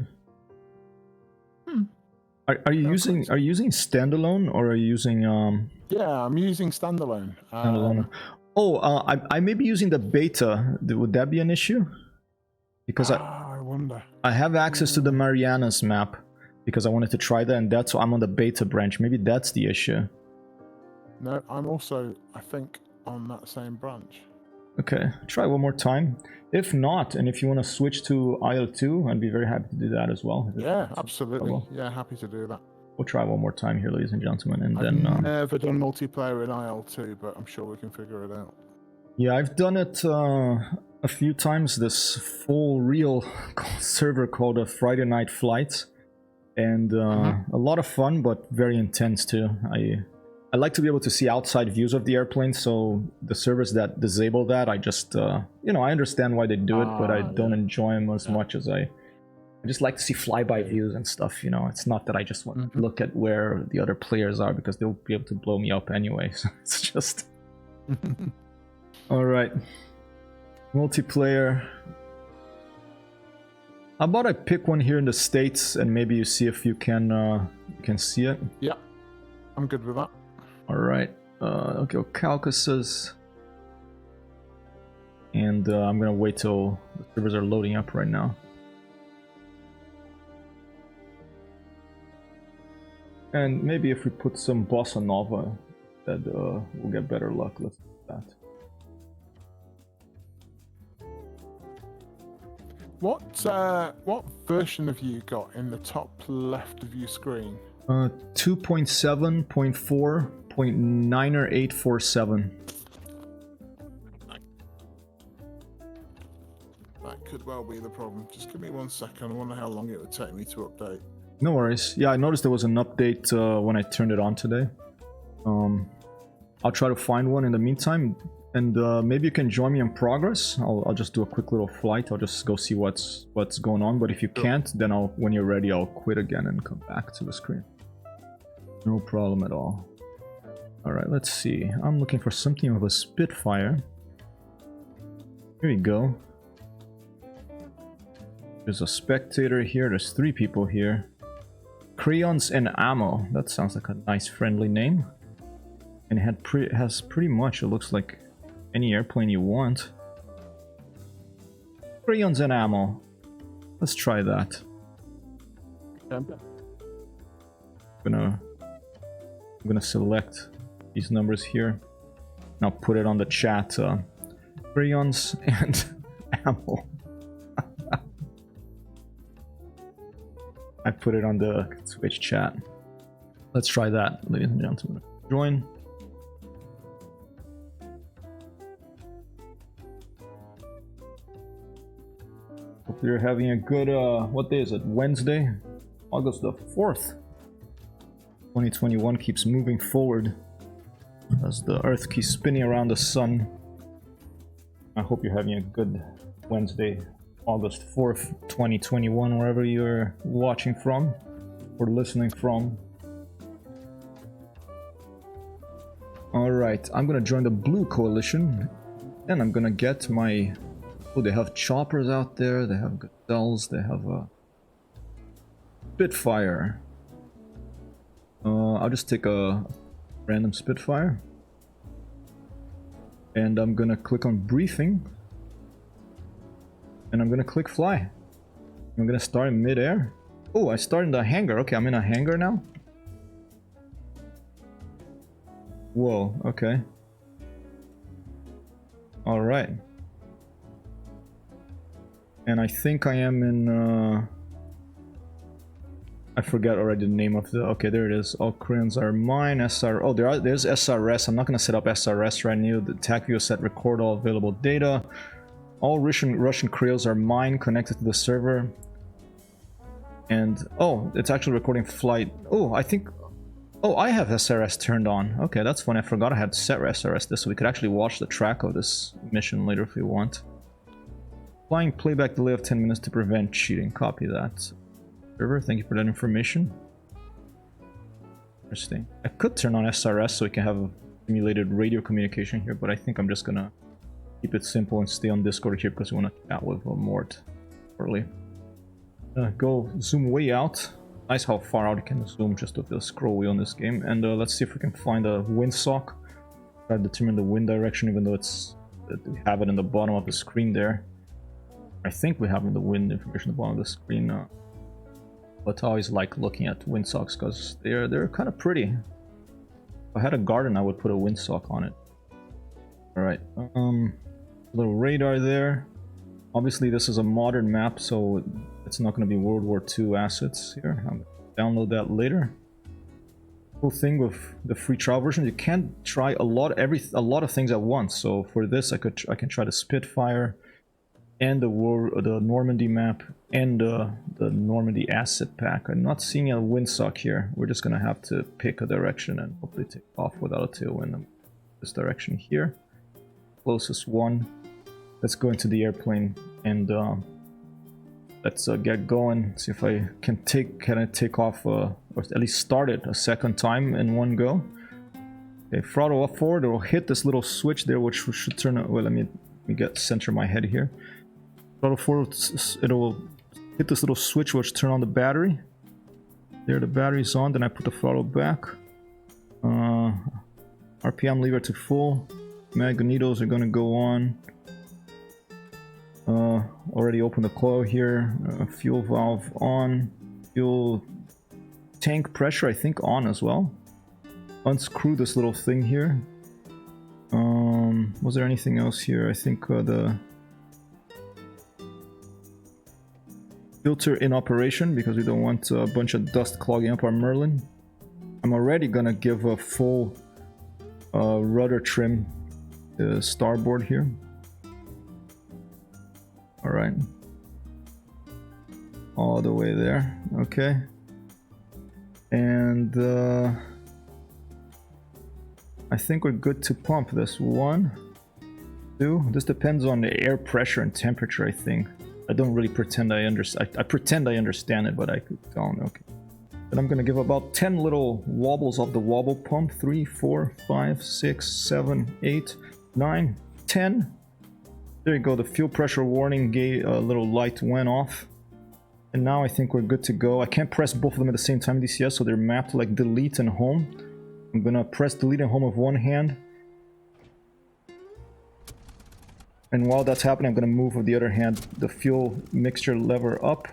Are you using standalone or are you using Yeah, I'm using standalone. Standalone. I may be using the beta. Would that be an issue? Because I wonder. I have access to the Marianas map because I wanted to try that, and that's why I'm on the beta branch. Maybe that's the issue. No, I'm also, I think, on that same branch. Okay, try one more time. If not, and if you want to switch to IL2, I'd be very happy to do that as well. Yeah, absolutely. Yeah, happy to do that. We'll try one more time here, ladies and gentlemen, and I've then... never done multiplayer in IL2, but I'm sure we can figure it out. Yeah, I've done it a few times, this full real server called a Friday Night Flight, and a lot of fun, but very intense too. I like to be able to see outside views of the airplane, so the servers that disable that, I just, I understand why they do it, but I don't enjoy them as much as I just like to see flyby views and stuff, It's not that I just want to look at where the other players are, because they'll be able to blow me up anyway, so it's just... Alright. Multiplayer. How about I pick one here in the States, and maybe you see if you can see it? Yeah, I'm good with that. Alright, okay, Caucasus. And I'm gonna wait till the servers are loading up right now. And maybe if we put some Bossa Nova that we'll get better luck. Let's do that. What version have you got in the top left of your screen? 2.7.4.90847. That could well be the problem. Just give me 1 second. I wonder how long it would take me to update. No worries. Yeah, I noticed there was an update when I turned it on today. I'll try to find one in the meantime, and maybe you can join me in progress. I'll just do a quick little flight. I'll just go see what's going on. But if you can't, then when you're ready, I'll quit again and come back to the screen. No problem at all. All right, let's see. I'm looking for something with a Spitfire. Here we go. There's a spectator here. There's 3 people here. Crayons and Ammo. That sounds like a nice friendly name. And it has pretty much, it looks like any airplane you want. Crayons and Ammo. Let's try that. I'm gonna select these numbers here. And I'll put it on the chat. Crayons and Ammo. I put it on the Twitch chat. Let's try that, ladies and gentlemen. Join. Hope you're having a good, what day is it? Wednesday, August the 4th. 2021 keeps moving forward as the Earth keeps spinning around the sun. I hope you're having a good Wednesday, August 4th, 2021, wherever you're watching from or listening from. Alright, I'm gonna join the Blue Coalition and I'm gonna get my... Oh, they have choppers out there, they have gazelles, they have a Spitfire. I'll just take a random Spitfire. And I'm gonna click on briefing. And I'm gonna click fly. I'm gonna start in mid-air. Oh, I start in the hangar. Okay, I'm in a hangar now. Whoa, okay. Alright. And I think I am in... I forgot already the name of the... Okay, there it is. All crayons are mine. SR... Oh, there's SRS. I'm not gonna set up SRS right now. The attack view set record all available data. All Russian crayons are mine, connected to the server. And... Oh, it's actually recording flight. Oh, I think... Oh, I have SRS turned on. Okay, that's funny. I forgot I had set SRS this, so we could actually watch the track of this mission later if we want. Flying playback delay of 10 minutes to prevent cheating. Copy that. Server, thank you for that information. Interesting. I could turn on SRS so we can have a simulated radio communication here, but I think I'm just gonna keep it simple and stay on Discord here because we want to chat with Mort shortly. Go zoom way out. Nice how far out you can zoom just with the scroll wheel in this game. And let's see if we can find a windsock. Try to determine the wind direction, even though we have it in the bottom of the screen there. I think we have the wind information at the bottom of the screen. But I always like looking at windsocks because they're kind of pretty. If I had a garden, I would put a windsock on it. Alright, little radar there. Obviously this is a modern map, so it's not going to be World War II assets here. I'm going to download that later. Cool thing with the free trial version, you can try a lot of things at once. So for this, I can try the Spitfire and the Normandy map and the Normandy asset pack. I'm not seeing a windsock here. We're just going to have to pick a direction and hopefully take off without a tailwind in this direction here. Closest one. Let's go into the airplane and let's get going. See if I can take off or at least start it a second time in one go. Okay, throttle up forward. It will hit this little switch there, which should turn. Well, let me center my head here. Throttle forward. It will hit this little switch, which turn on the battery. There, the battery's on. Then I put the throttle back. RPM lever to full. Magnetos are gonna go on. Already opened the coil here. Fuel valve on. Fuel tank pressure, I think, on as well. unscrew this little thing here. Was there anything else here? I think the filter in operation, because we don't want a bunch of dust clogging up our Merlin. I'm already gonna give a full rudder trim to starboard here. All right, all the way there. Okay, and I think we're good to pump this. 1, 2. This depends on the air pressure and temperature, I think. I don't really pretend I understand. I pretend I understand it, but I don't. Okay. Then I'm gonna give about 10 little wobbles of the wobble pump. 3, 4, 5, 6, 7, 8, 9, 10. There you go. The fuel pressure warning little light went off. And now I think we're good to go. I can't press both of them at the same time in DCS, so they're mapped like delete and home. I'm gonna press delete and home with one hand. And while that's happening, I'm gonna move with the other hand the fuel mixture lever up.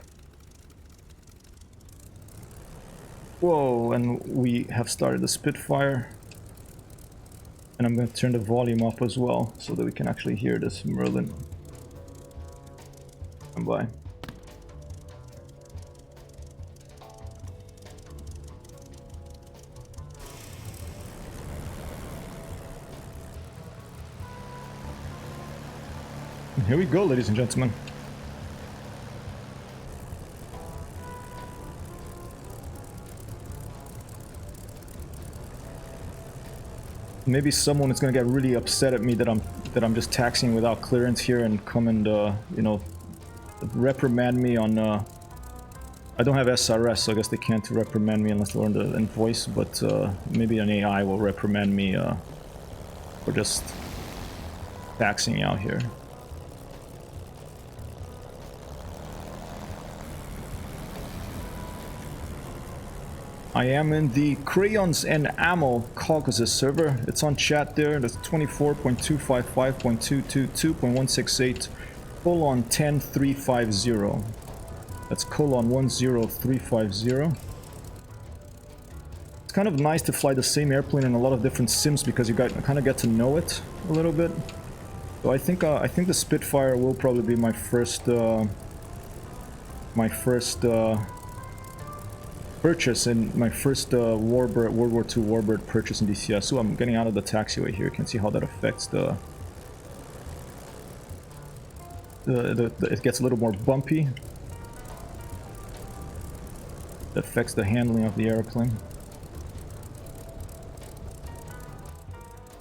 Whoa, and we have started the Spitfire. And I'm gonna turn the volume up as well, so that we can actually hear this Merlin come by. Here we go, ladies and gentlemen. Maybe someone is gonna get really upset at me that I'm just taxiing without clearance here and come and you know, reprimand me on. I don't have SRS, so I guess they can't reprimand me unless I learn the voice. But maybe an AI will reprimand me for just taxiing out here. I am in the Crayons and Ammo Caucasus server. It's on chat there. That's 24.255.222.168:10350. That's :10350. It's kind of nice to fly the same airplane in a lot of different sims because you kind of get to know it a little bit. So I think the Spitfire will probably be my first purchase and my first World War II Warbird purchase in DCS. So I'm getting out of the taxiway here. You can see how that affects it gets a little more bumpy. That affects the handling of the airplane.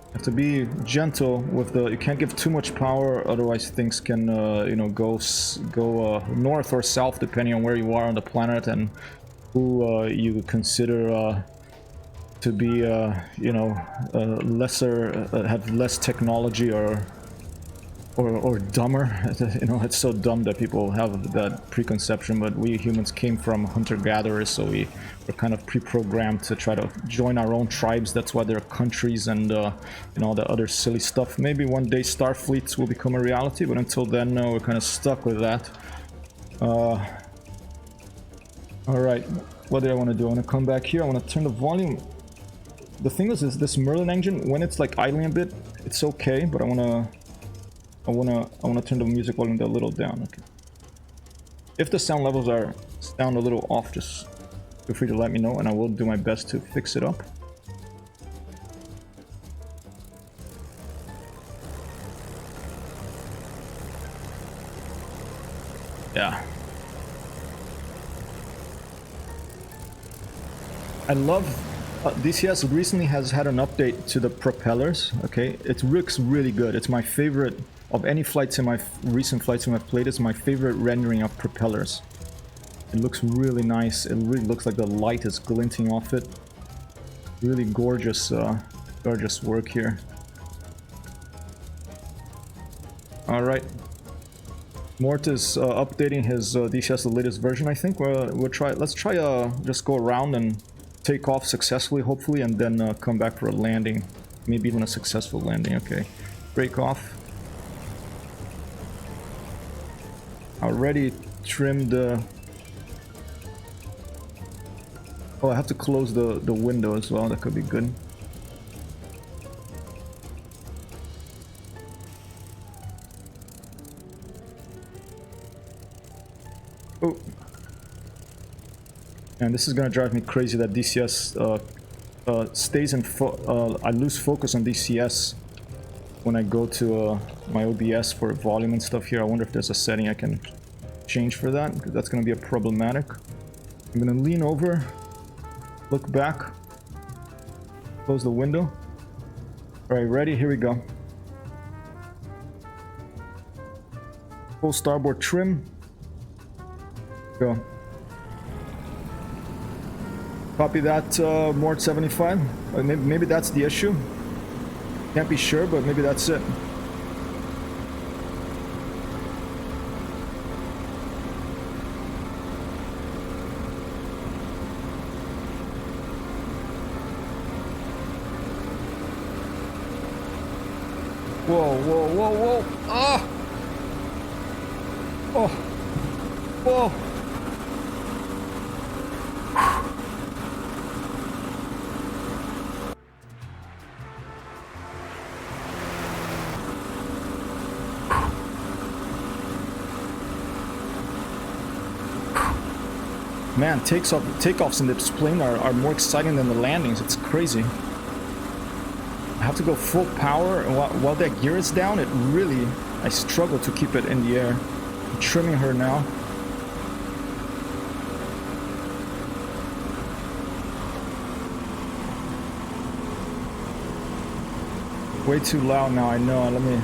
You have to be gentle with you can't give too much power, otherwise things can you know, go north or south depending on where you are on the planet and who you consider to be, you know, lesser, have less technology or dumber. You know, it's so dumb that people have that preconception, but we humans came from hunter-gatherers, so we're kind of pre-programmed to try to join our own tribes. That's why there are countries and all the other silly stuff. Maybe one day Starfleets will become a reality, but until then, no, we're kind of stuck with that. Alright, what do I want to do? I want to come back here, I want to turn the volume. The thing is this Merlin engine, when it's like idling a bit, it's okay, but I wanna turn the music volume a little down. Okay. If the sound levels sound a little off, just feel free to let me know and I will do my best to fix it up. Yeah. I love DCS recently has had an update to the propellers. Okay, it looks really good. It's my favorite of any flight sim recent flight sim I've played. It's my favorite rendering of propellers. It looks really nice. It really looks like the light is glinting off it. Really gorgeous, gorgeous work here. All right. Mort is updating his DCS, the latest version. I think let's try just go around and take off successfully, hopefully, and then come back for a landing, maybe even a successful landing. Okay, break off. Already trimmed the. Oh, I have to close the window as well. That could be good. Oh. And this is gonna drive me crazy that DCS stays in I lose focus on DCS when I go to my OBS for volume and stuff here. I wonder if there's a setting I can change for that, because that's gonna be a problematic. I'm gonna lean over, look back, close the window. Alright, ready? Here we go. Full starboard trim. Go. Copy that, Mort 75. Maybe that's the issue. Can't be sure, but maybe that's it. Whoa, whoa, whoa, whoa! Ah! Oh! Whoa! Man, takeoffs in this plane are more exciting than the landings. It's crazy. I have to go full power, and while that gear is down, I struggle to keep it in the air. I'm trimming her now. Way too loud now, I know. Let me...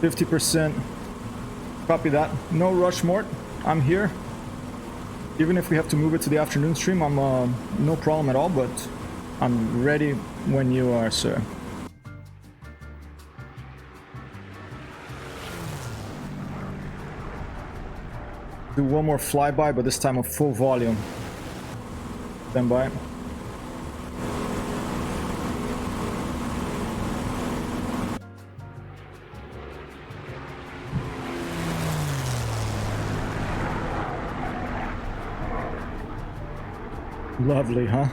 %. Copy that. No rush, Mort. I'm here. Even if we have to move it to the afternoon stream, I'm no problem at all, but I'm ready when you are, sir. Do one more flyby, but this time of full volume. Stand by. Lovely, huh?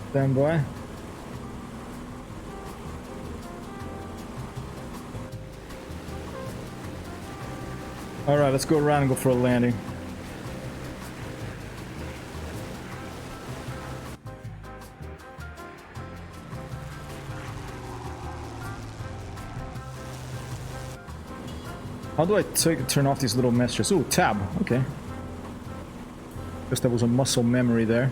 Stand by. All right, let's go around and go for a landing. How do I turn off these little messages? Ooh, tab. Okay. Guess there was a muscle memory there.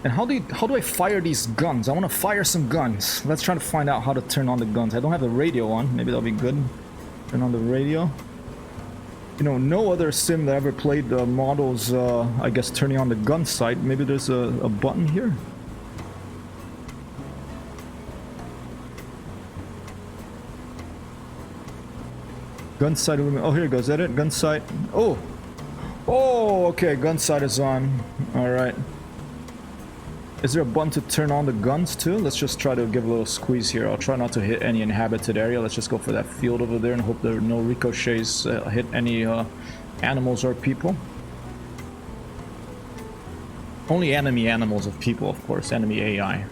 And how do I fire these guns? I want to fire some guns. Let's try to find out how to turn on the guns. I don't have the radio on. Maybe that'll be good. Turn on the radio. You know, no other sim that I ever played models, I guess, turning on the gun sight. Maybe there's a button here. Gun sight. Oh, here it goes. Is that it? Gun sight. Oh! Oh, okay. Gun sight is on. Alright. Is there a button to turn on the guns too? Let's just try to give a little squeeze here. I'll try not to hit any inhabited area. Let's just go for that field over there and hope there are no ricochets hit any animals or people. Only enemy animals of people, of course. Enemy AI.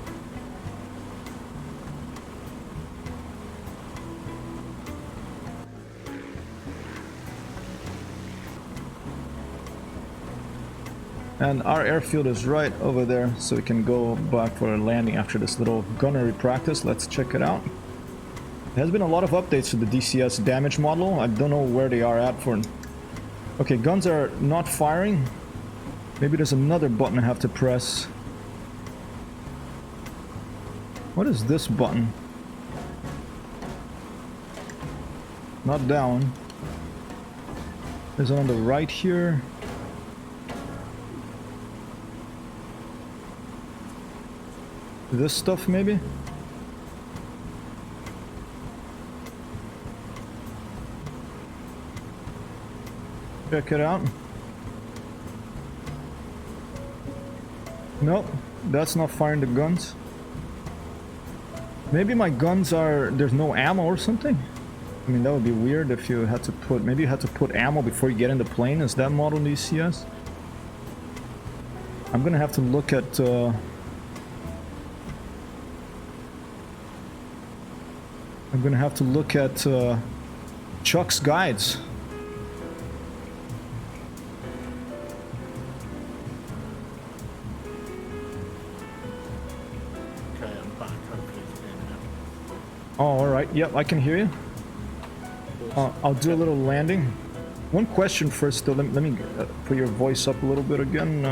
And our airfield is right over there, so we can go back for a landing after this little gunnery practice. Let's check it out. There has been a lot of updates to the DCS damage model. I don't know where they are at for... Okay, guns are not firing. Maybe there's another button I have to press. What is this button? Not down. Is it on the right here? This stuff, maybe? Check it out. Nope, that's not firing the guns. Maybe my guns are... there's no ammo or something? I mean, that would be weird if you had to put... maybe you had to put ammo before you get in the plane. Is that model DCS? I'm gonna have to look at... I'm gonna have to look at Chuck's guides. Okay, I'm back. Hopefully you can hear me now. Oh, alright. Yep, I can hear you. I'll do a little landing. One question first, though. Let me put your voice up a little bit again.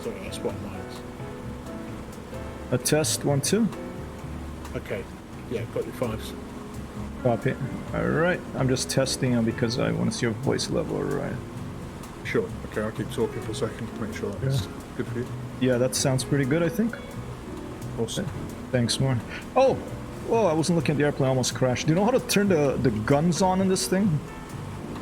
Sorry, I spot miles. A test, 1, 2. Okay. Yeah, got your 5s. Copy. Alright, I'm just testing because I want to see your voice level, alright. Sure. Okay, I'll keep talking for a second to make sure that's good for you. Yeah, that sounds pretty good, I think. Awesome. Thanks, more. Oh! Whoa, I wasn't looking at the airplane, I almost crashed. Do you know how to turn the guns on in this thing?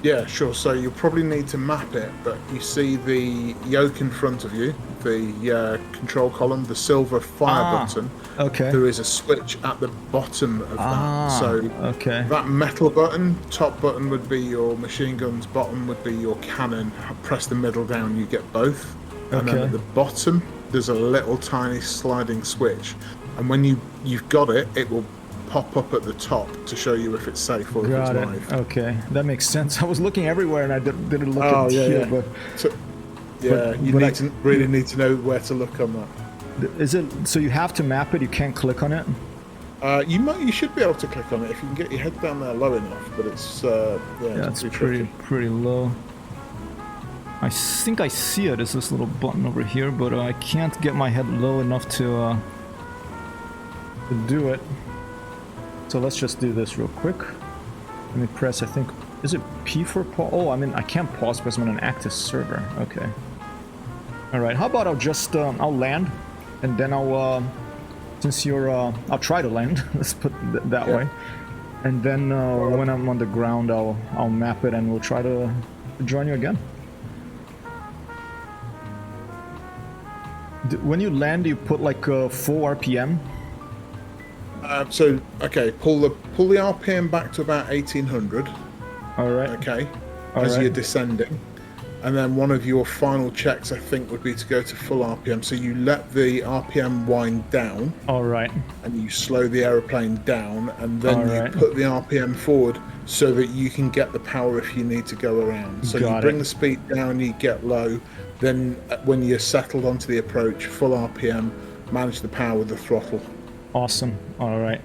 Yeah, sure. So you'll probably need to map it, but you see the yoke in front of you, the control column, the silver fire button. Okay. There is a switch at the bottom of that. So okay. that metal button, top button would be your machine guns, bottom would be your cannon. Press the middle down, you get both. And then at the bottom, there's a little tiny sliding switch. And when you've got it, it will pop up at the top to show you if it's safe or if it's live. Okay, that makes sense. I was looking everywhere and I didn't look at here, but... So, you really need to know where to look on that. Is it... so you have to map it, you can't click on it? You should be able to click on it if you can get your head down there low enough, but it's... it's pretty low. I think I see it as this little button over here, but I can't get my head low enough to do it. So let's just do this real quick. Let me press, I think, is it P for pause? Oh, I mean, I can't pause because I'm on an active server. Okay. Alright, how about I'll just, I'll land, and then I'll, since you're, I'll try to land, let's put it that way. And then when I'm on the ground, I'll map it and we'll try to join you again. When you land, you put like full RPM? Okay, pull the RPM back to about 1800. All right. Okay, as you're descending, and then one of your final checks, I think, would be to go to full RPM. So you let the RPM wind down. All right. And you slow the aeroplane down, and then you put the RPM forward so that you can get the power if you need to go around. So you bring the speed down, you get low. Then when you're settled onto the approach, full RPM, manage the power with the throttle. Awesome. All right.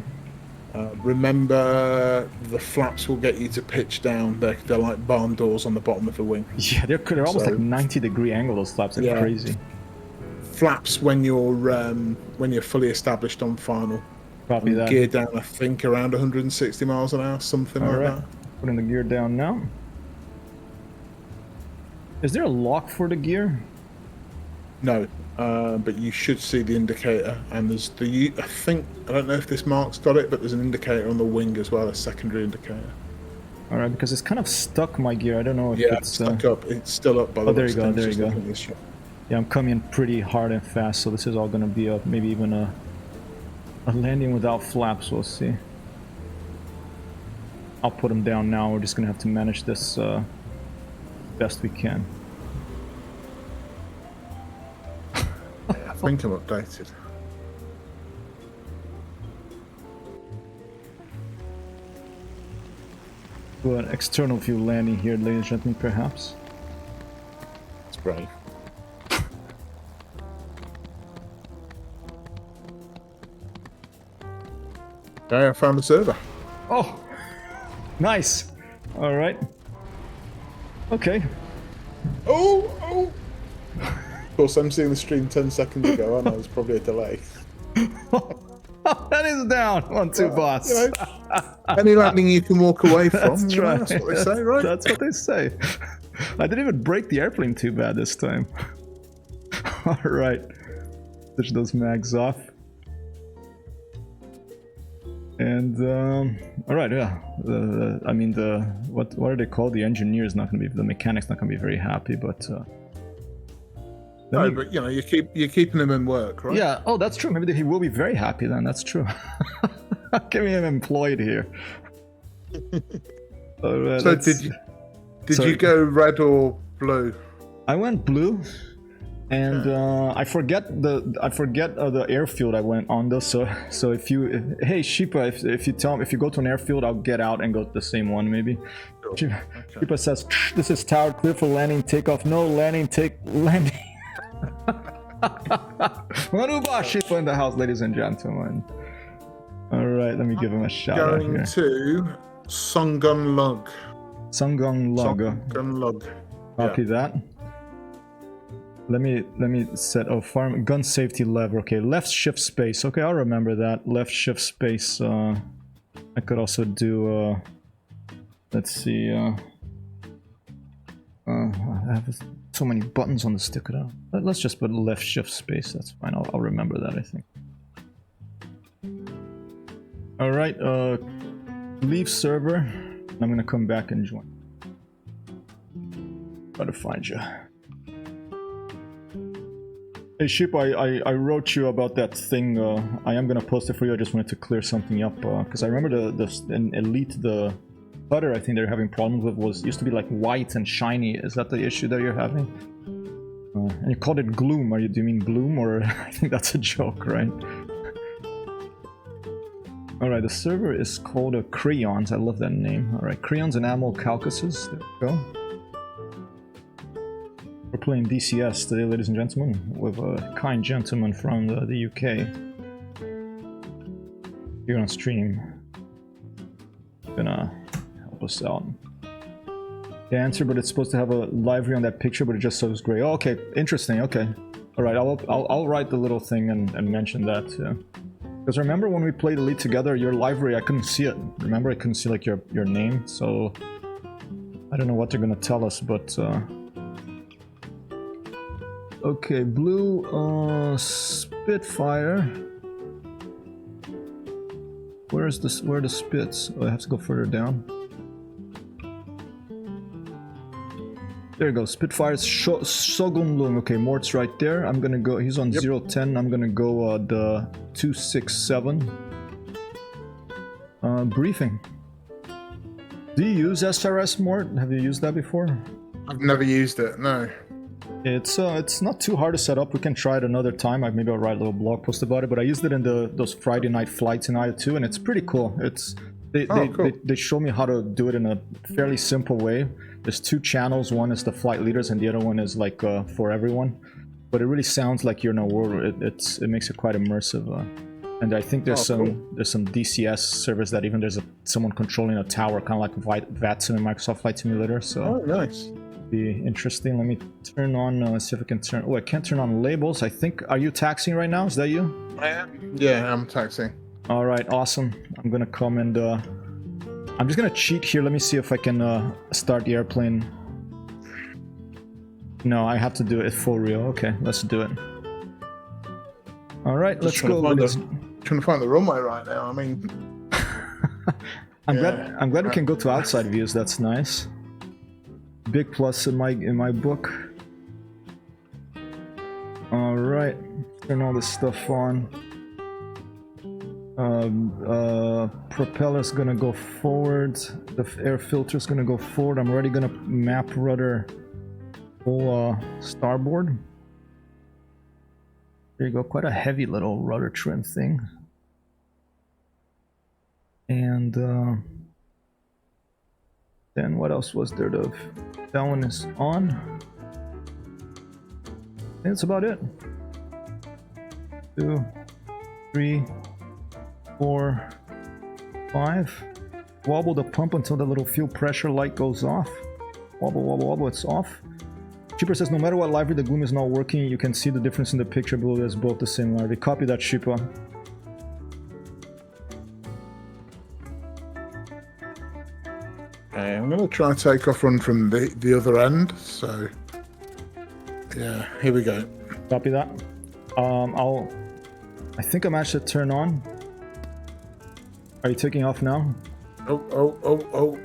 Remember, the flaps will get you to pitch down. They're like barn doors on the bottom of the wing. Yeah, they're almost like 90-degree angle. Those flaps are crazy. Flaps when you're fully established on final. Copy that. Gear down, I think, around 160 miles an hour, something like that. Putting the gear down now. Is there a lock for the gear? No, but you should see the indicator, and there's I don't know if this mark's got it, but there's an indicator on the wing as well, a secondary indicator. All right, because it's kind of stuck, my gear. I don't know if it's stuck up. It's still up by the way. There you go. There you go. Yeah, I'm coming in pretty hard and fast, so this is all going to be maybe even a landing without flaps. We'll see. I'll put them down now. We're just going to have to manage this best we can. I think I'm updated. Do an external view landing here, ladies and gentlemen, perhaps. It's brave. Okay, I found the server. Oh, nice. All right. Okay. Oh. Of course, I'm seeing the stream 10 seconds ago. I know there's probably a delay. That is down. 1, 2, boss. You know, any landing you can walk away from. That's right. That's what they say, right? That's what they say. I didn't even break the airplane too bad this time. All right. Switch those mags off. And all right, yeah. I mean, what are they called? The engineer's not going to be, the mechanic's not going to be very happy, but No, but you know, you're keeping him in work, right? Yeah. Oh, that's true. Maybe he will be very happy then. That's true. Getting him employed here. All right, so did you go red or blue? I went blue, and I forget the airfield I went on though. So if you hey Sheepa, if you go to an airfield, I'll get out and go to the same one maybe. Sure. Okay. Sheepa says this is tower clear for landing, takeoff. No landing, landing. Manuba Sheepa in the house, ladies and gentlemen. All right, let me give him a shout out here. Going to Sungun Lug. Sungun Lug. Sungun Lug. Copy that. Let me set farm gun safety lever. Okay, left shift space. Okay, I'll remember that. Left shift space. I could also do let's see, I have so many buttons on the stick. Let's just put left shift space. That's fine. I'll remember that, I think. All right, leave server. I'm gonna come back and join. Try to find you. Hey Sheep, I wrote you about that thing. I am gonna post it for you. I just wanted to clear something up because I remember in Elite the butter I think they're having problems with used to be like white and shiny. Is that the issue that you're having? And you called it gloom. Do you mean gloom, or I think that's a joke, right? Alright, the server is called Crayons. I love that name. Alright, Crayons and Ammo Caucasus. There we go. We're playing DCS today, ladies and gentlemen, with a kind gentleman from the UK. Here on stream. Gonna help us out. The answer, but it's supposed to have a livery on that picture, but it just shows gray. Oh, okay, interesting. Okay, all right. I'll write the little thing and mention that too. Because remember when we played Elite together, your livery, I couldn't see it. Remember, I couldn't see like your name. So I don't know what they're gonna tell us, but okay, blue Spitfire. Where are the Spits? Oh, I have to go further down. There you go, Spitfire's Sogunlung. Okay, Mort's right there. I'm gonna go, he's on 010. I'm gonna go the 267. Briefing. Do you use SRS, Mort? Have you used that before? I've never used it, no. It's not too hard to set up. We can try it another time. Maybe I'll write a little blog post about it. But I used it in those Friday night flights in IO2, and it's pretty cool. They show me how to do it in a fairly simple way. There's two channels. One is the flight leaders, and the other one is like for everyone. But it really sounds like you're in a world. It makes it quite immersive. And I think there's some DCS servers that even there's someone controlling a tower, kind of like VATSIM in Microsoft Flight Simulator. So nice. Be interesting. Let me turn on. See if I can turn. Oh, I can't turn on labels. I think. Are you taxing right now? Is that you? I am. Yeah, I'm taxing. All right, awesome. I'm gonna come and I'm just gonna cheat here. Let me see if I can start the airplane. No, I have to do it full real. Okay, let's do it. All right, let's go. Trying to find the runway right now. I mean, I'm glad we can go to outside views. That's nice. Big plus in my book. All right, turn all this stuff on. Propeller's gonna go forward. The air filter's gonna go forward. I'm already gonna map rudder full starboard. There you go. Quite a heavy little rudder trim thing. And then what else was there? That one is on. I think that's about it. 2, 3, 4, 5. Wobble the pump until the little fuel pressure light goes off. Wobble, wobble, wobble, it's off. Shipper says no matter what livery the gloom is not working, you can see the difference in the picture below. There's both the same livery. Copy that, Shipper. Okay, I'm going to try and take off run from the other end, so yeah, here we go. Copy that. I think I managed to turn on. Are you taking off now? Oh.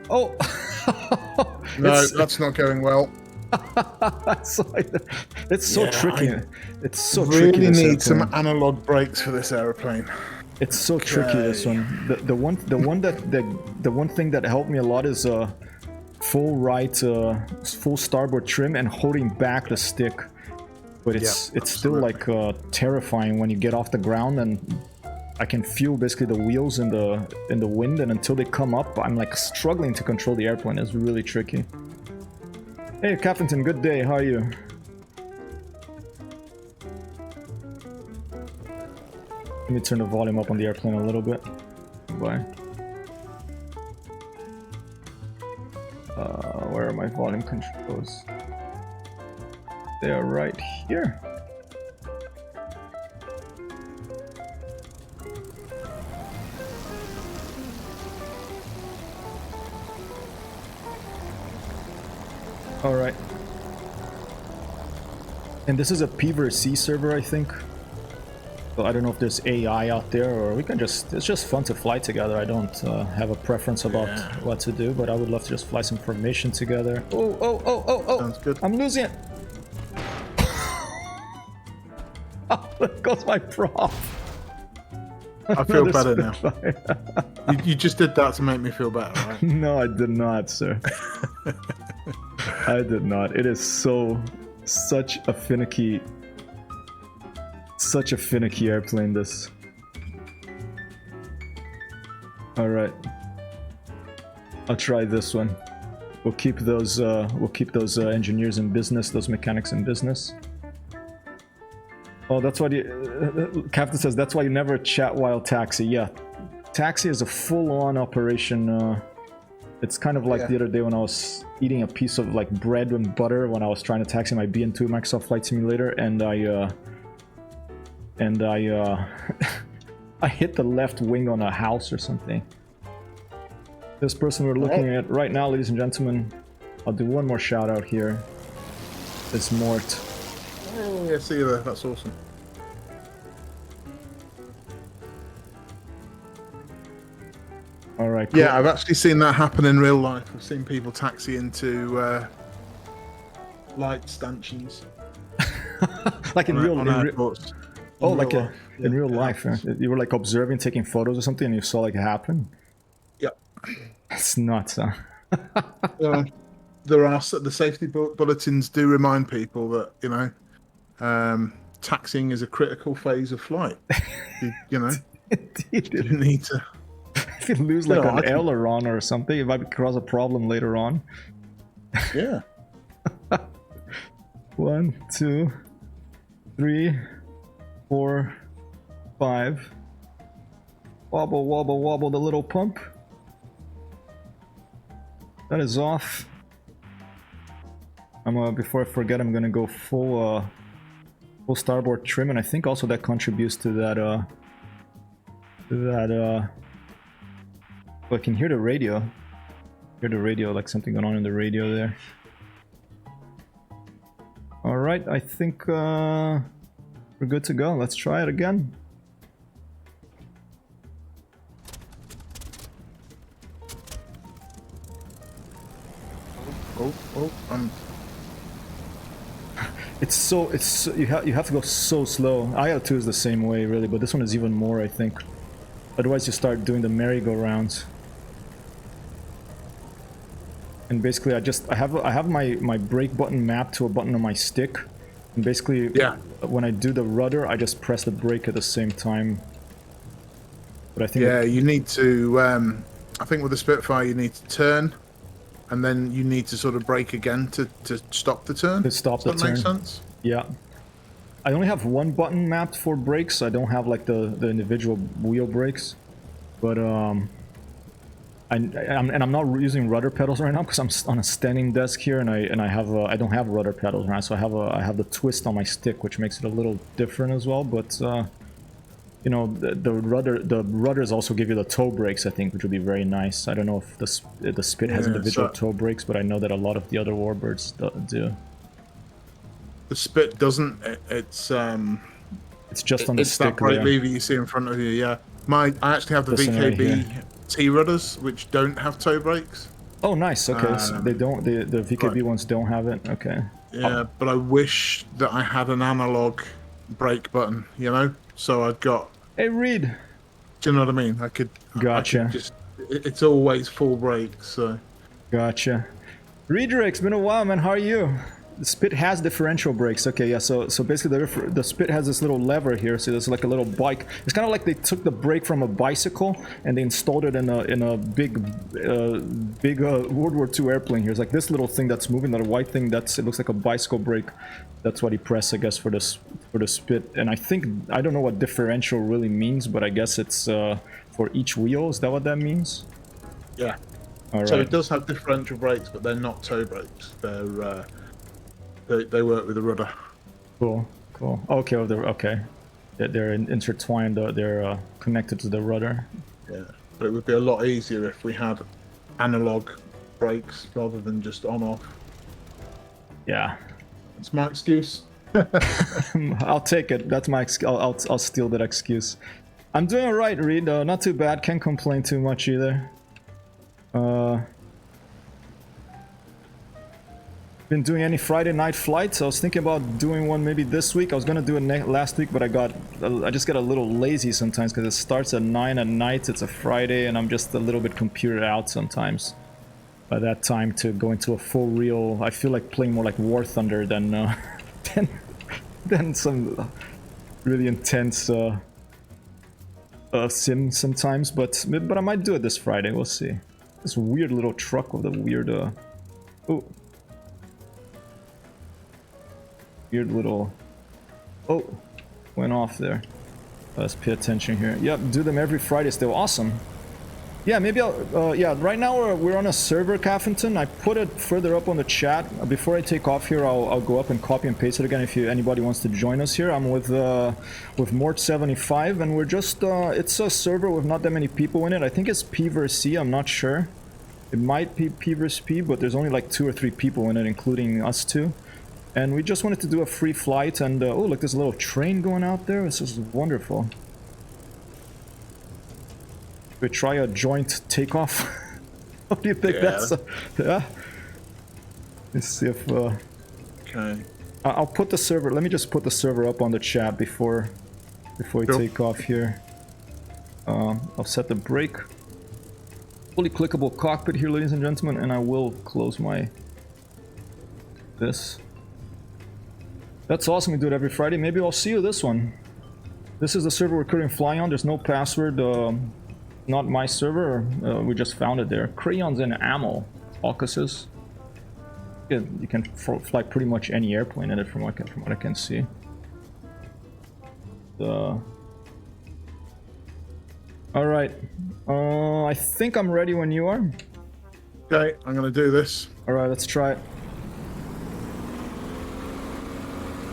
Oh! No, that's not going well. It's so Yeah, tricky. It's so really tricky. This need some airplane. analog brakes for this airplane. It's so tricky. This Okay. one. The one thing that helped me a lot is full right, full starboard trim and holding back the stick. But it's still like terrifying when you get off the ground, and I can feel basically the wheels in the wind, and until they come up, I'm like struggling to control the airplane. It's really tricky. Hey, Captain, good day. How are you? Let me turn the volume up on the airplane a little bit. Bye. Where are my volume controls? They are right here. All right. And this is a P versus C server, I think. So I don't know if there's AI out there, or we can just, it's just fun to fly together. I don't have a preference about what to do, but I would love to just fly some formation together. Oh. Sounds good. I'm losing it. Oh, there goes my prop. I feel Another better now. Spitfire. You just did that to make me feel better, right? No, I did not, sir. I did not. It is such a finicky airplane, this. All right. I'll try this one. We'll keep those engineers in business, those mechanics in business. Oh, that's why Captain says that's why you never chat while taxi. Yeah. Taxi is a full-on operation. It's kind of like the other day when I was eating a piece of like bread and butter when I was trying to taxi my BN2 Microsoft Flight Simulator, and I hit the left wing on a house or something. This person we're looking at right now, ladies and gentlemen, I'll do one more shout out here. It's Mort. Oh, yeah, see you there. That's awesome. All right. Cool. Yeah, I've actually seen that happen in real life. I've seen people taxi into light stanchions. Like in real airports. Oh, like in real life. You were like observing, taking photos or something, and you saw like it happen? Yep. That's nuts, huh? There are the safety bulletins do remind people that, you know, taxiing is a critical phase of flight. You know, you need to. If you lose like an aileron or something, it might cause a problem later on. Yeah. 1, 2, 3, 4, 5. Wobble, wobble, wobble the little pump. That is off. Before I forget, I'm gonna go full starboard trim, and I think also that contributes to that I can hear the radio. Like something going on in the radio there. All right, I think we're good to go. Let's try it again. It's so you have to go so slow. IL2 is the same way really, but this one is even more, I think. Otherwise you start doing the merry-go-rounds. And basically I have my brake button mapped to a button on my stick. And basically when I do the rudder, I just press the brake at the same time. But I think you need to I think with the Spitfire you need to turn, and then you need to sort of brake again to stop the turn. To stop the turn. Does that make sense? Yeah. I only have one button mapped for brakes. I don't have like the individual wheel brakes. But I'm not using rudder pedals right now because I'm on a standing desk here, and I don't have rudder pedals right now. So I have the twist on my stick, which makes it a little different as well. But you know, the rudders also give you the toe brakes, I think, which would be very nice. I don't know if the Spit has individual toe brakes, but I know that a lot of the other warbirds do. The Spit doesn't. It's just on the stick. It's that brake lever you see in front of you. Yeah, I actually have the VKB T rudders, which don't have toe brakes. Oh, nice. Okay, so they don't. The VKB ones don't have it. Okay. Yeah, but I wish that I had an analog brake button, you know? So I'd got... Hey, Reed. Do you know what I mean? I could Gotcha. just... It's always full brakes, so... Gotcha. Redrick, been a while, man. How are you? The Spit has differential brakes. Okay, yeah. So basically, the Spit has this little lever here. So there's like a little bike. It's kind of like they took the brake from a bicycle and they installed it in a big World War II airplane here. It's like this little thing that's moving, that white thing. It looks like a bicycle brake. That's what he pressed, I guess, for the Spit. And I don't know what differential really means, but I guess it's for each wheel. Is that what that means? Yeah. All right. So it does have differential brakes, but they're not toe brakes. They're they work with the rudder. Cool. Okay, okay. They're intertwined. They're connected to the rudder. Yeah, but it would be a lot easier if we had analog brakes rather than just on-off. Yeah. It's my excuse. I'll take it. That's my excuse. I'll steal that excuse. I'm doing all right, Reed. Not too bad. Can't complain too much either. Been doing any Friday night flights? I was thinking about doing one maybe this week. I was gonna do it last week, but I just get a little lazy sometimes because it starts at 9 at night. It's a Friday, and I'm just a little bit computered out sometimes. By that time, to go into a full reel, I feel like playing more like War Thunder than than some really intense sim sometimes. But I might do it this Friday. We'll see. This weird little truck with a weird oh. Weird little... Oh, went off there. Let's pay attention here. Yep, do them every Friday still. Awesome. Yeah, maybe I'll... yeah, right now we're on a server, Caffington. I put it further up on the chat. Before I take off here, I'll go up and copy and paste it again if anybody wants to join us here. I'm with Mort75, and we're just... it's a server with not that many people in it. I think it's P versus C, I'm not sure. It might be P versus P, but there's only like 2 or 3 people in it, including us two. And we just wanted to do a free flight, and oh look, there's a little train going out there. This is wonderful. We try a joint takeoff. What do you think? Yeah. That's yeah. Let's see if okay. I'll put the server. Let me just put the server up on the chat before we take off here. I'll set the brake. Fully clickable cockpit here, ladies and gentlemen, and I will close this. That's awesome. We do it every Friday. Maybe I'll see you this one. This is the server we're currently flying on. There's no password. Not my server. We just found it there. Crayons and ammo. Caucasus. You can fly pretty much any airplane in it from what I can see. Alright. I think I'm ready when you are. Okay, I'm going to do this. Alright, let's try it.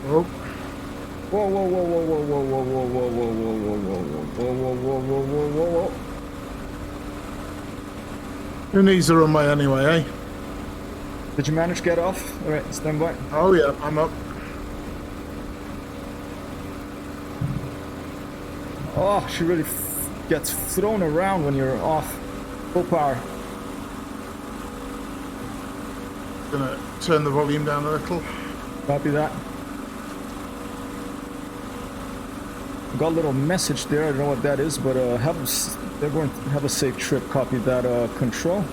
Oh. Whoa, whoa, whoa, whoa, whoa, whoa, whoa, whoa, whoa, whoa, whoa, whoa, whoa, whoa, whoa, whoa, whoa, whoa, whoa. Your knees are on my anyway, eh? Did you manage to get off? Alright, stand by. Oh yeah, I'm up. Oh, she really gets thrown around when you're off. Full power. Gonna turn the volume down a little. Copy that. Got a little message there. I don't know what that is, but they're going to have a safe trip. Copy that. Control.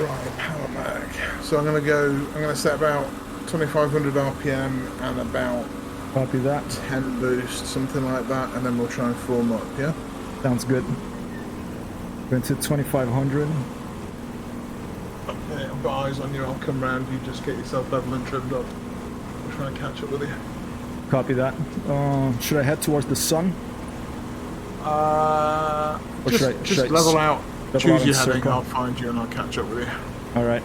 Right, power mag. So I'm gonna set about 2500 RPM and about Copy that. 10 boost, something like that, and then we'll try and form up. Yeah. Sounds good. Going to 2500. Okay, I've got eyes on you. I'll come round. You just get yourself level and trimmed up. I'm trying to catch up with you. Copy that. Should I head towards the sun? Just level out. Choose out your in heading. circle? I'll find you and I'll catch up with you. All right.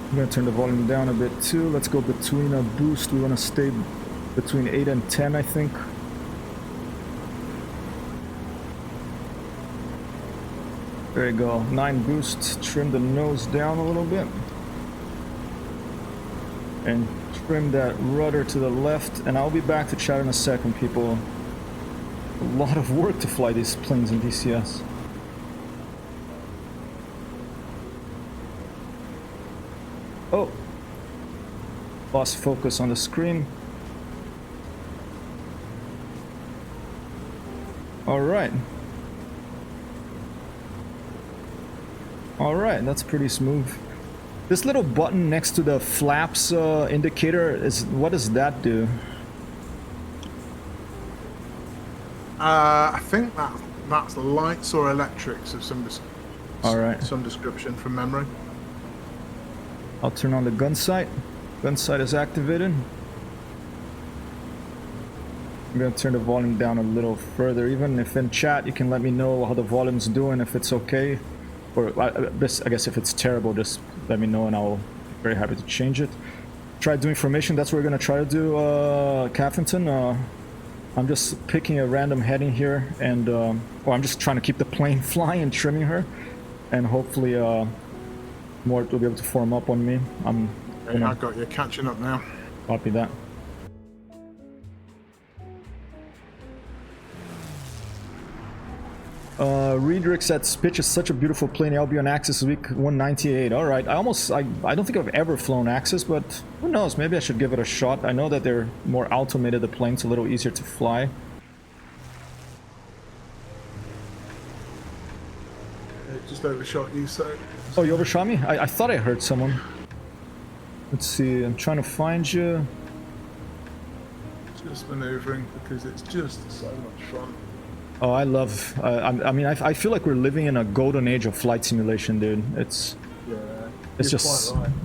I'm gonna turn the volume down a bit too. Let's go between a boost. We want to stay between 8 and 10, I think. There you go. 9 boosts. Trim the nose down a little bit. And trim that rudder to the left. And I'll be back to chat in a second, people. A lot of work to fly these planes in DCS. Oh! Lost focus on the screen. Alright. Alright, that's pretty smooth. This little button next to the flaps indicator, what does that do? I think that's lights or electrics of some Alright. some description from memory. I'll turn on the gun sight. Gun sight is activated. I'm gonna turn the volume down a little further. Even if in chat you can let me know how the volume's doing, if it's okay. Or I guess if it's terrible, just let me know and I'll be very happy to change it. Try doing formation, that's what we're gonna try to do, Caffington. I'm just picking a random heading here and I'm just trying to keep the plane flying and trimming her. And hopefully Mort will be able to form up on me. I got you catching up now. Copy that. Riedrich said Spitch is such a beautiful plane. I'll be on Axis week 198. Alright, I don't think I've ever flown Axis, but who knows, maybe I should give it a shot. I know that they're more automated, the plane's a little easier to fly. Just overshot you, so... Oh, you overshot me? I thought I heard someone. Let's see, I'm trying to find you. Just maneuvering because it's just so much fun. Oh, I love... I mean, I feel like we're living in a golden age of flight simulation, dude. It's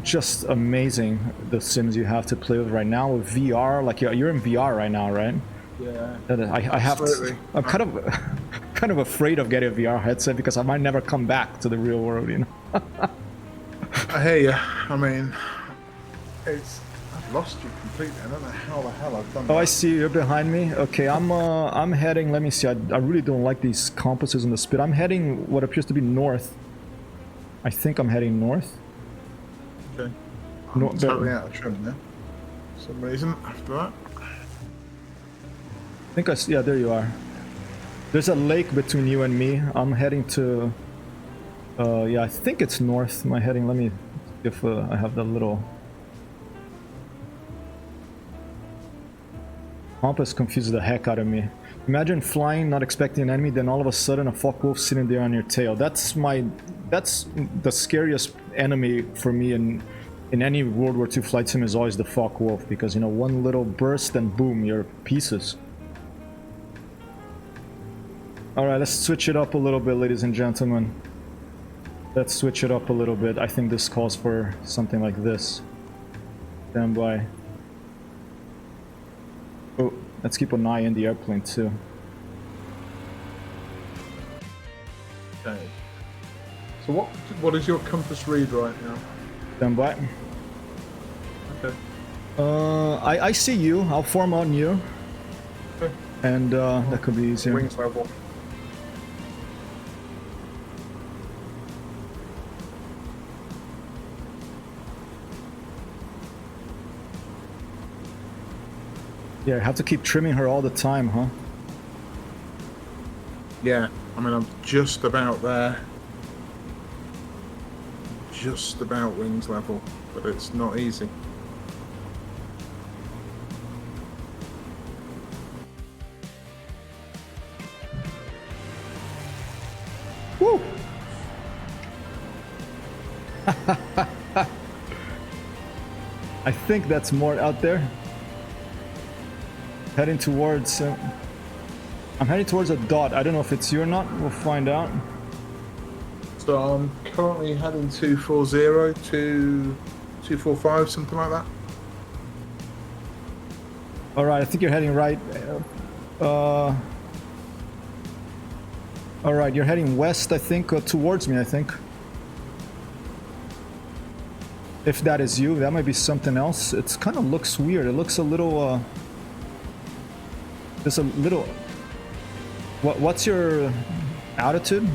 just amazing, the sims you have to play with right now with VR. Like, you're in VR right now, right? Yeah. I have to... I'm kind of afraid of getting a VR headset because I might never come back to the real world, you know? I hear you. I mean, I've lost you completely. I don't know how the hell I've done that. Oh, I see you're behind me. Okay, I'm heading. Let me see. I really don't like these compasses in the Spit. I'm heading what appears to be north. I think I'm heading north. Okay. I'm totally out of trim now. For some reason after that. I think yeah, there you are. There's a lake between you and me. I'm heading to... yeah, I think it's north. My heading, let me... If I have the little... Compass confuses the heck out of me. Imagine flying, not expecting an enemy, then all of a sudden a Focke-Wulf sitting there on your tail. That's the scariest enemy for me in any World War II flight sim is always the Focke-Wulf, because, you know, one little burst and boom, you're pieces. Alright, let's switch it up a little bit, ladies and gentlemen. Let's switch it up a little bit. I think this calls for something like this. Stand by. Oh, let's keep an eye in the airplane too. Okay. So what is your compass read right now? Stand by. Okay. I see you. I'll form on you. Okay. And that could be easier. Wings level. Yeah, I have to keep trimming her all the time, huh? Yeah, I mean, I'm just about there. Just about wings level, but it's not easy. Woo! I think that's more out there. Heading towards... I'm heading towards a dot. I don't know if it's you or not. We'll find out. So I'm currently heading 240 to 245, something like that. Alright, I think you're heading right. Alright, you're heading west, I think, towards me, I think. If that is you, that might be something else. It kind of looks weird. It looks a little... There's a little... What's your altitude?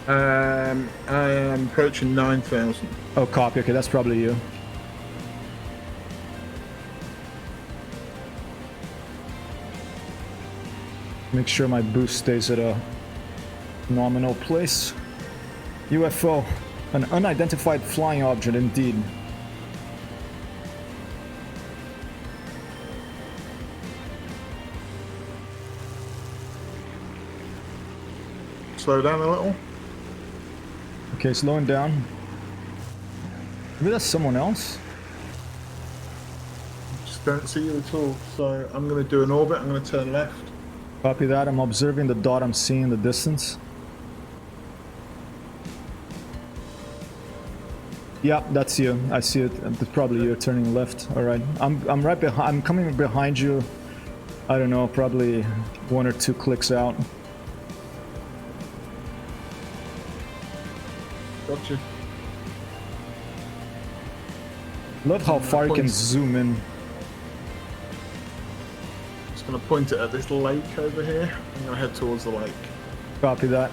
I am approaching 9,000. Oh, copy. Okay, that's probably you. Make sure my boost stays at a nominal place. UFO. An unidentified flying object, indeed. Slow down a little. Okay, slowing down. Maybe that's someone else? Just don't see you at all. So I'm going to do an orbit. I'm going to turn left. Copy that. I'm observing the dot I'm seeing in the distance. Yeah, that's you. I see it. It's probably you're turning left. All right. I'm right behind. I'm coming behind you. I don't know, probably 1 or 2 clicks out. Gotcha. Love how far you can zoom in. Just going to point it at this lake over here. I'm going to head towards the lake. Copy that.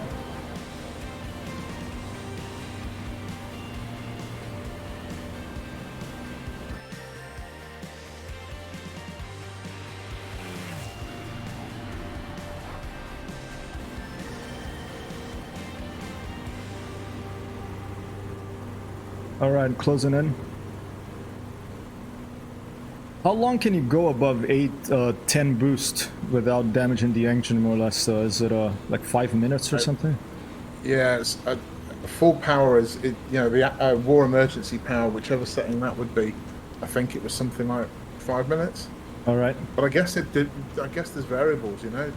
All right, closing in. How long can you go above 10 boost without damaging the engine, more or less? Is it like 5 minutes or something? Yeah, it's, full power is, you know, the war emergency power, whichever setting that would be. I think it was something like 5 minutes. All right. But I guess it did. I guess there's variables, you know,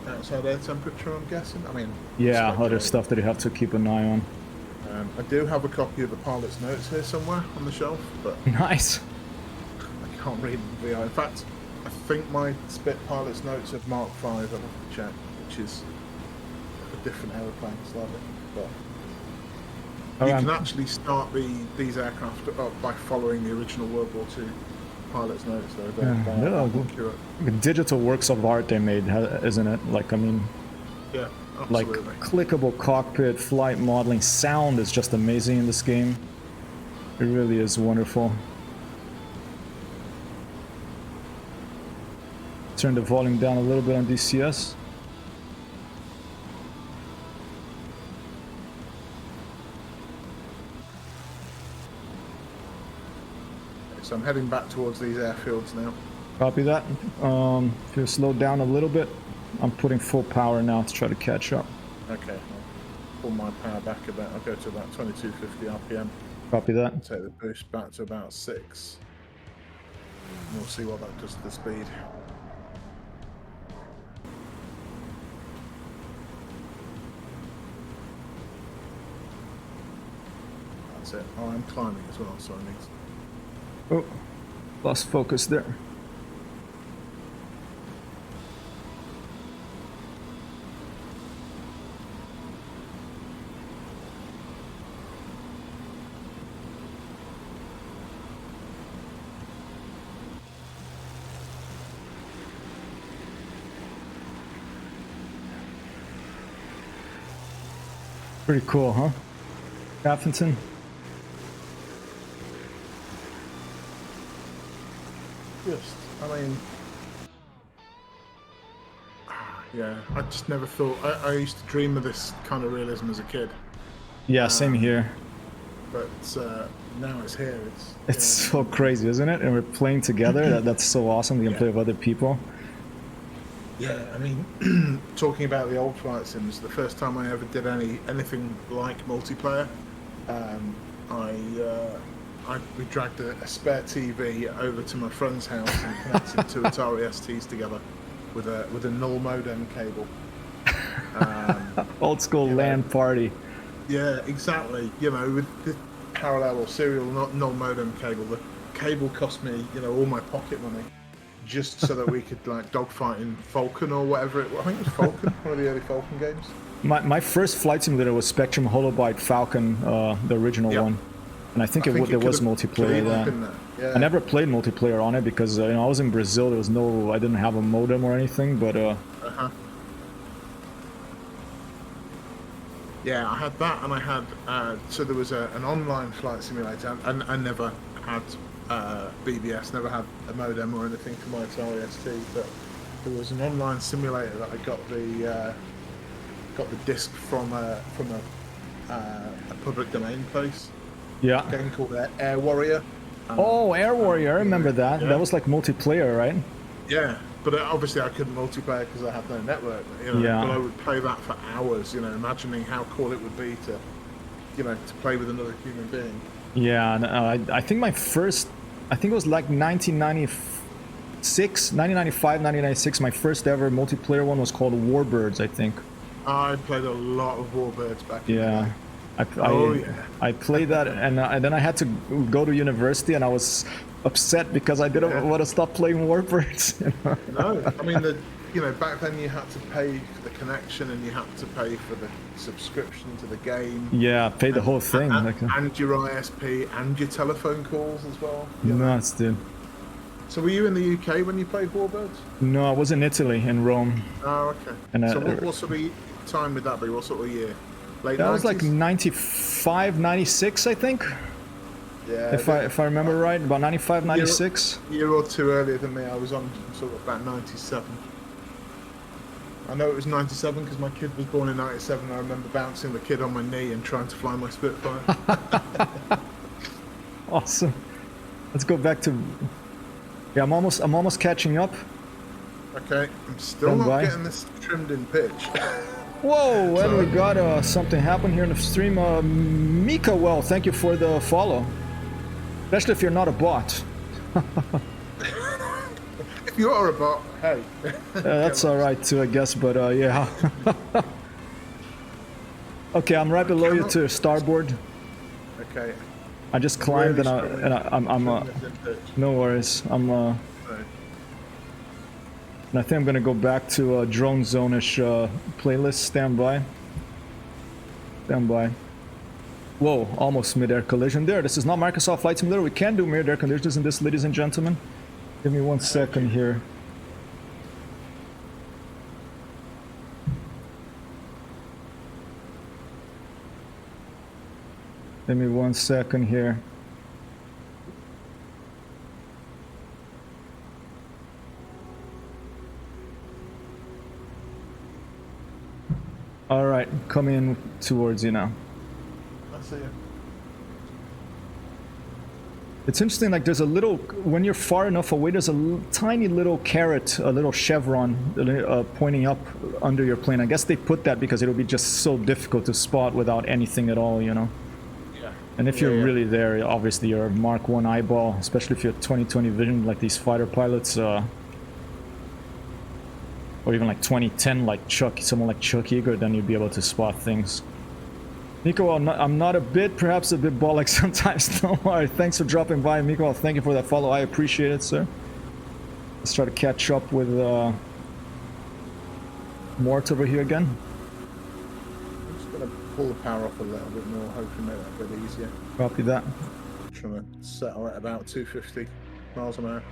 outside air temperature. I'm guessing. I mean, Yeah, other stuff that you have to keep an eye on. I do have a copy of the pilot's notes here somewhere on the shelf, but Nice. I can't read the VI. In fact, I think my Spit pilot's notes of Mark V. I'll have to check, which is a different aeroplane slightly. But you can actually start these aircraft up by following the original World War II pilot's notes. They're accurate. Digital works of art they made, isn't it? Like, I mean, Yeah, like absolutely. clickable cockpit, flight modeling, sound is just amazing in this game. It really is wonderful. Turn the volume down a little bit on DCS. So I'm heading back towards these airfields now. Copy that. If you slow down a little bit, I'm putting full power now to try to catch up. Okay, I'll pull my power back a bit. I'll go to about 2250 RPM. Copy that. Take the boost back to about 6. And we'll see what that does to the speed. That's it. Oh, I'm climbing as well, so I need to... Oh, lost focus there. Pretty cool, huh? Atherton? Just, I mean... Yeah, I just never thought... I used to dream of this kind of realism as a kid. Yeah, same here. But now it's here. It's so crazy, isn't it? And we're playing together. That's so awesome. We can play with other people. Yeah, I mean, talking about the old flight sims, the first time I ever did anything like multiplayer, we dragged a spare TV over to my friend's house and connected 2 Atari STs together with a null modem cable. Old school LAN party. Yeah, exactly. You know, with the parallel or serial null modem cable, the cable cost me, you know, all my pocket money. Just so that we could like dogfight in Falcon or whatever it was. I think it was Falcon, one of the early Falcon games. My first flight simulator was Spectrum Holobyte Falcon, the original one, and I think there was multiplayer there. Yeah. I never played multiplayer on it because you know, I was in Brazil. There was I didn't have a modem or anything, but Yeah, I had that, and I had so there was an online flight simulator, and I never had BBS, never had a modem or anything for my Atari ST, but there was an online simulator that I got the disc from a a public domain place. Yeah. A game called Air Warrior. Oh, Air Warrior, I remember that. Yeah. That was like multiplayer, right? Yeah, but obviously I couldn't multiplayer because I had no network. You know, Yeah. But I would play that for hours. You know, imagining how cool it would be to, you know, to play with another human being. Yeah, I think my first, I think it was like 1995, 1996, my first ever multiplayer one was called Warbirds, I think. I played a lot of Warbirds back in the Yeah. day. I I played that, and then I had to go to university, and I was upset because I didn't want to stop playing Warbirds. No, I mean, you know, back then you had to pay for the connection and you had to pay for the subscription to the game. Yeah, pay the whole thing. And your ISP and your telephone calls as well. You know? Nuts, dude. So were you in the UK when you played Warbirds? No, I was in Italy, in Rome. Oh, okay. And, so what sort of time would that be? What sort of year? Late That 90s? was like 95, 96, I think. Yeah. If I remember right, about 95, 96. Year or two earlier than me. I was on sort of about 97. I know it was 97 because my kid was born in 97. I remember bouncing the kid on my knee and trying to fly my Spitfire. Awesome. Let's go back to. Yeah, I'm almost catching up. Okay, I'm still Stand not by. getting this trimmed in pitch. Whoa, and we got something happen here in the stream. Mika, well, thank you for the follow. Especially if you're not a bot. If you are a bot, hey. That's alright too, I guess, but yeah. Okay, I'm right below you to starboard. Okay. I just climbed Really and I'm trim this in pitch. no worries. I'm Right. and I think I'm gonna go back to drone zone-ish playlist. Stand by. Stand by. Whoa, almost mid-air collision there. This is not Microsoft Flight Simulator. We can do mid-air collisions in this, ladies and gentlemen. Give me 1 second here. Give me 1 second here. All right, coming towards you now. I see you. It's interesting, like there's a little, when you're far enough away, there's a tiny little carrot, a little chevron pointing up under your plane. I guess they put that because it'll be just so difficult to spot without anything at all, you know? Yeah. And if you're really there, obviously you're a Mark 1 eyeball, especially if you're 20/20 vision like these fighter pilots, or even like 2010 like someone like Chuck Eager, then you'd be able to spot things. Miko, I'm not a bit, perhaps a bit bollock sometimes. Don't worry. Thanks for dropping by, Miko. Thank you for that follow. I appreciate it, sir. Let's try to catch up with Mort over here again. I'm just going to pull the power off a little bit more, hoping make that a bit easier. Copy that. Trying to settle at about 250 miles an hour.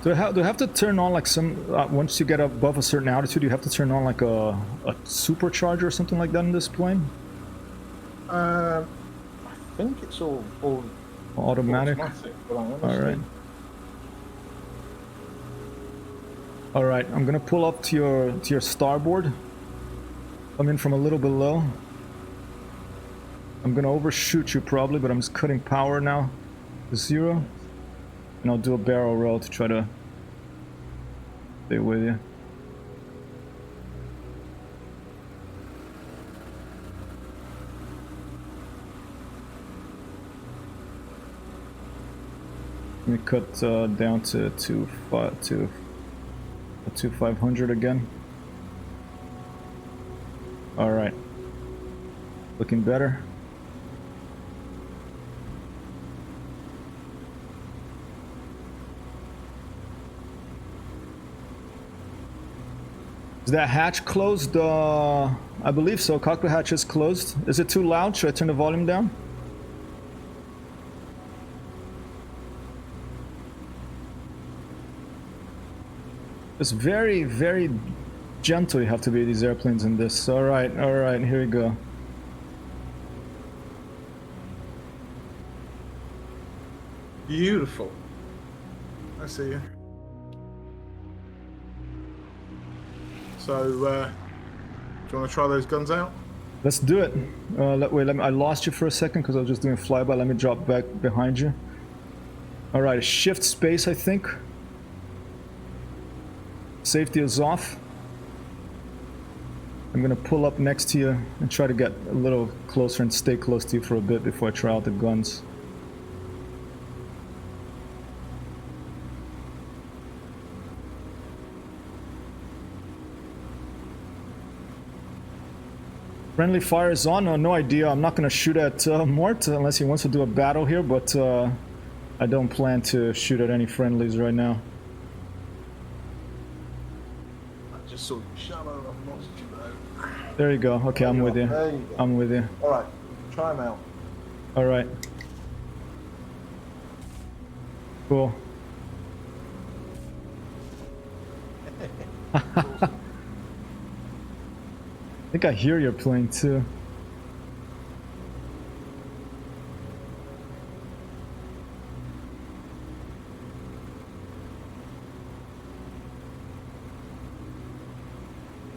Do I have to turn on like some, once you get above a certain altitude, you have to turn on like a supercharger or something like that in this plane? I think it's all Automatic? but I honestly- Alright. Alright, I'm gonna pull up to your starboard. Come in from a little below. I'm gonna overshoot you probably, but I'm just cutting power now to 0. And I'll do a barrel roll to try to stay with you. Let me cut down to 2500 again. All right, looking better. Is that hatch closed? I believe so. Cockpit hatch is closed. Is it too loud? Should I turn the volume down? It's very, very gentle you have to be these airplanes in this. Alright, here we go. Beautiful. I see you. So, do you want to try those guns out? Let's do it. Wait, I lost you for a second because I was just doing a flyby. Let me drop back behind you. Alright, shift space, I think. Safety is off. I'm gonna pull up next to you and try to get a little closer and stay close to you for a bit before I try out the guns. Friendly fire is on. No idea. I'm not gonna shoot at Mort unless he wants to do a battle here, but I don't plan to shoot at any friendlies right now. I just saw shallow. I've lost you though. There you go. Okay, I'm with you. There you go. I'm with you. All right, try them out. All right. Cool. I think I hear your plane too.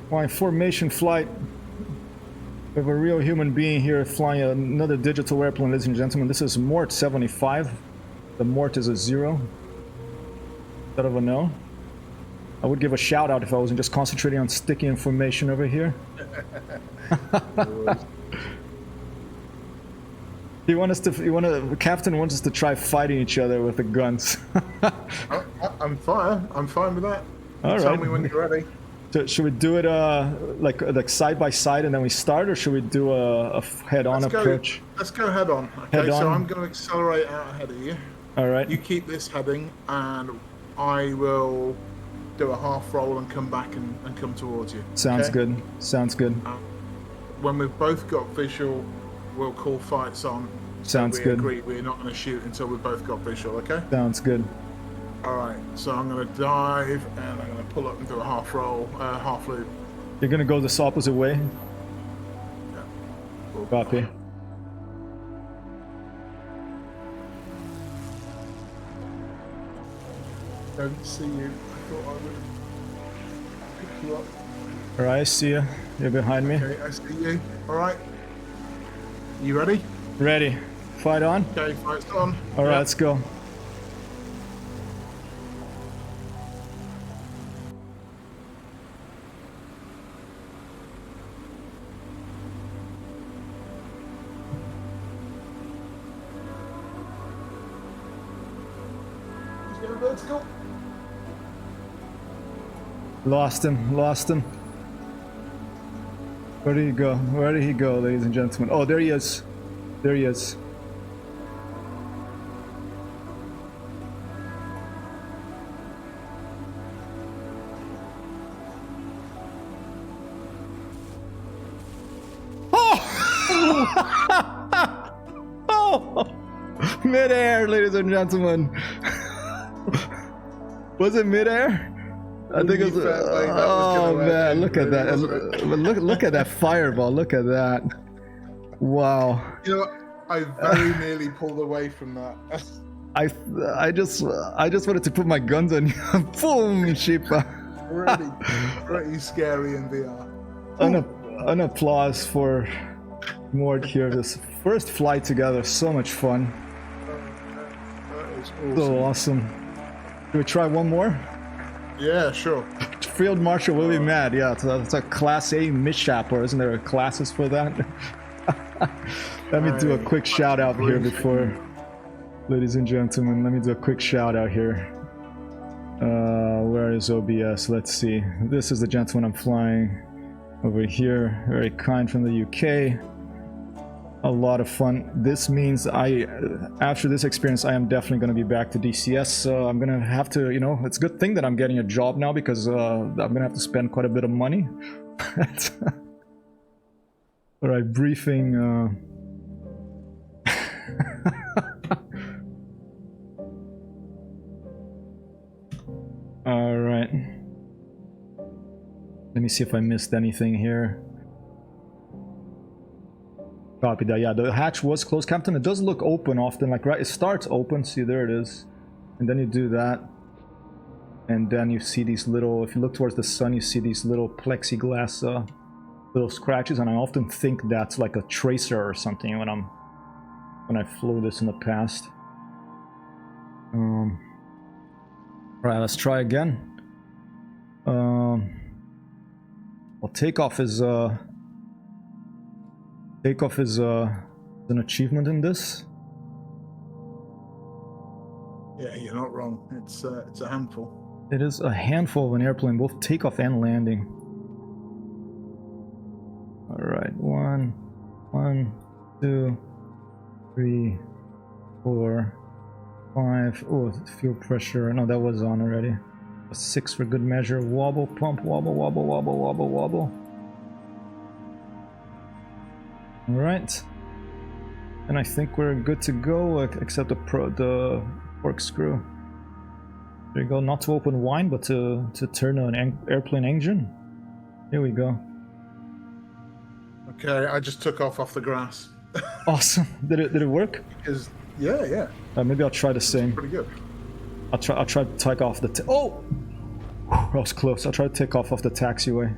Why formation flight? We have a real human being here flying another digital airplane, ladies and gentlemen. This is Mort 75. The Mort is a 0. Instead of a no. I would give a shout out if I wasn't just concentrating on sticky information over here. The captain wants us to try fighting each other with the guns. I'm fine. I'm fine with that. All Tell right. me when you're ready. So should we do it like side by side and then we start, or should we do a head-on approach? Let's go head on. Okay, Head so on. I'm going to accelerate out ahead of you. All right. You keep this heading, and I will do a half roll and come back and come towards you. Sounds okay? good. Sounds good. When we've both got visual, we'll call fights on. Sounds we good. agree we're not going to shoot until we've both got visual, okay? Sounds good. Alright, so I'm going to dive, and I'm going to pull up and do a half roll, half loop. You're gonna go this opposite way? Yeah. Cool. Copy. Don't see you. I thought I would pick you up. Alright, I see you. You're behind me. Okay, I see you. Alright. You ready? Ready. Fight on? Okay, fight's on. Alright, Yeah. let's go. Let's go. Lost him. Where did he go? Where did he go, ladies and gentlemen? Oh, there he is. There he is. Oh! Mid-air, ladies and gentlemen. Was it mid-air? I think it was. Oh man, look at that! Look at that fireball! Look at that! Wow! You know what? I very nearly pulled away from that. I just wanted to put my guns on you. Boom, sheepa! Pretty scary in VR. An applause for Mort here. This first flight together, so much fun. That is awesome. So awesome. Should we try one more? Yeah, sure. Field Marshal will be mad. Yeah, it's a Class A mishap, or isn't there classes for that? Let me do a quick shout out here before, ladies and gentlemen. Let me do a quick shout out here. Where is OBS? Let's see. This is the gentleman I'm flying over here. Very kind from the UK. a lot of fun. This means after this experience, I am definitely going to be back to DCS. I'm going to have to, you know, it's a good thing that I'm getting a job now because I'm going to have to spend quite a bit of money. All right, briefing. All right. Let me see if I missed anything here. Copy that. Yeah, the hatch was closed, Captain. It does look open often. Like, right, it starts open. See, there it is. And then you do that. And then you see these little, if you look towards the sun, you see these little plexiglass little scratches. And I often think that's like a tracer or something when I flew this in the past. Alright, let's try again. Well, takeoff is an achievement in this. Yeah, you're not wrong. It's a handful. It is a handful of an airplane, both takeoff and landing. All right, 1, 2, 3, 4, 5. Oh, fuel pressure. No, that was on already. 6 for good measure. Wobble, pump, wobble, wobble, wobble, wobble, wobble. All right, and I think we're good to go, except the corkscrew. There you go. Not to open wine, but to turn an airplane engine. Here we go. Okay, I just took off the grass. Awesome. Did it work? Because yeah. Maybe I'll try the same. Pretty good. I'll try to take off the. Oh, that was close. I'll try to take off the taxiway.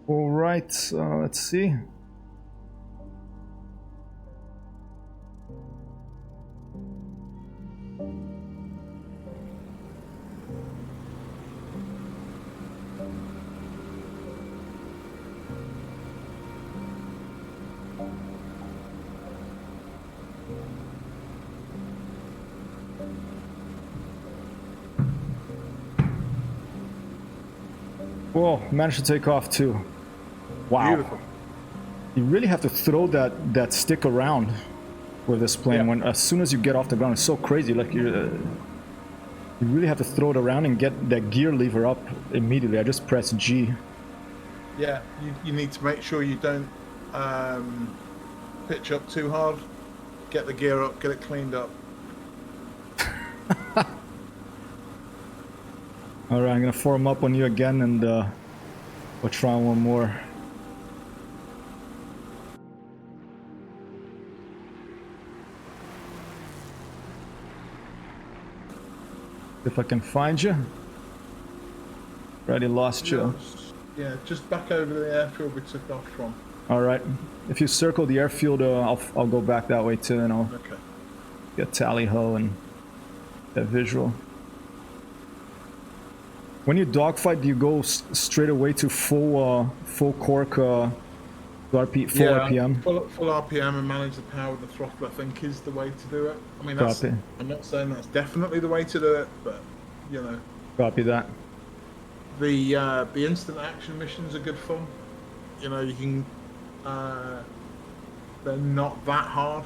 All right, let's see. Whoa, managed to take off too. Wow. Beautiful. You really have to throw that stick around with this plane. Yeah. When as soon as you get off the ground, it's so crazy. Like you really have to throw it around and get that gear lever up immediately. I just press G. Yeah, you need to make sure you don't pitch up too hard. Get the gear up, get it cleaned up. All right, I'm gonna form up on you again, and we'll try one more. If I can find you. Already lost you. Yeah, just back over the airfield we took off from. All right. If you circle the airfield, I'll go back that way too, and I'll Okay. get tally-ho and that visual. When you dogfight, do you go straight away to full cork, full RPM? Full RPM and manage the power of the throttle, I think, is the way to do it. I mean, Copy. I'm not saying that's definitely the way to do it, but, you know. Copy that. The instant action missions are good fun. You know, you can... they're not that hard.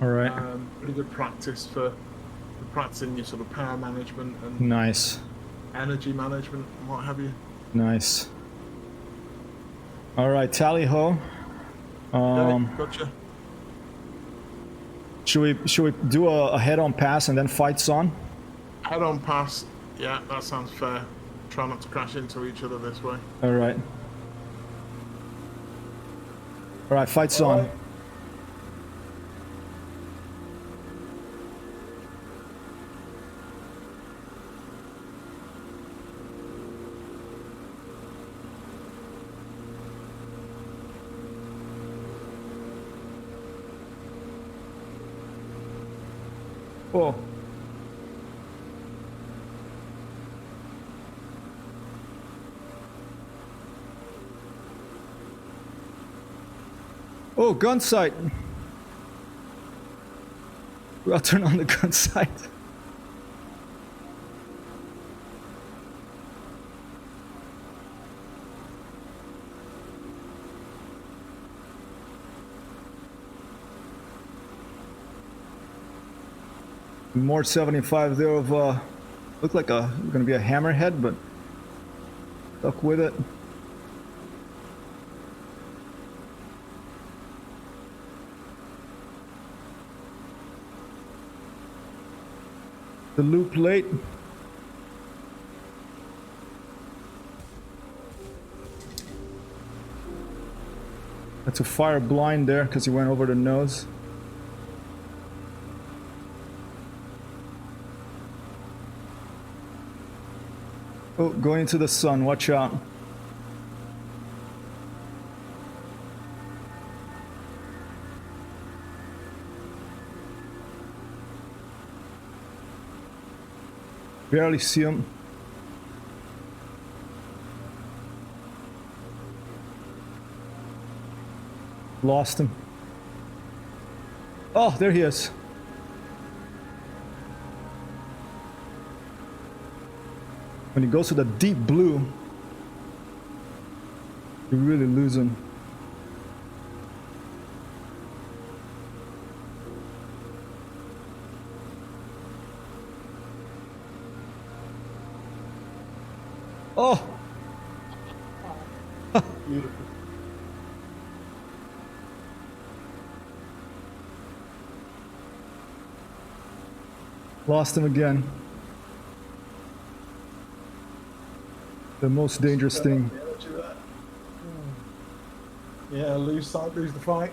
All right. Pretty good practice for practicing your sort of power management and Nice. energy management and what have you. Nice. All right, tally-ho. Gotcha. Should we do a head-on pass and then fights on? Head-on pass. Yeah, that sounds fair. Try not to crash into each other this way. All right. All right, fights All on. right. Oh. Oh, gun sight. I'll turn on the gun sight. More 75 there of looked like gonna be a hammerhead, but stuck with it. The loop late. That's a fire blind there because he went over the nose. Oh, going into the sun, watch out. Barely see him. Lost him. Oh, there he is. When he goes to the deep blue, you really lose him. Oh! Beautiful. Lost him again. The most dangerous thing. Yeah, lose sight, lose the fight.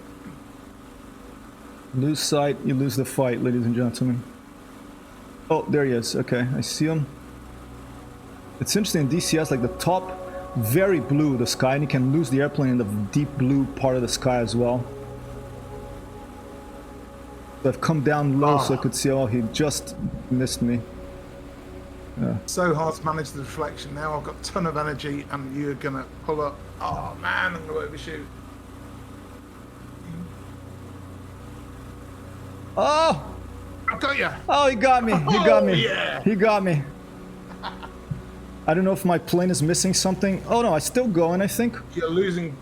Lose sight, you lose the fight, ladies and gentlemen. Oh, there he is. Okay, I see him. It's interesting in DCS, like the top, very blue, the sky, and you can lose the airplane in the deep blue part of the sky as well. So I've come down low so I could see, oh, he just missed me. So hard to manage the deflection now. I've got a ton of energy and you're gonna pull up. Oh man, I'm gonna overshoot. Oh! I've got you! Oh, he got me! He got me! Yeah. He got me! I don't know if my plane is missing something. Oh no, I'm still going, I think. You're losing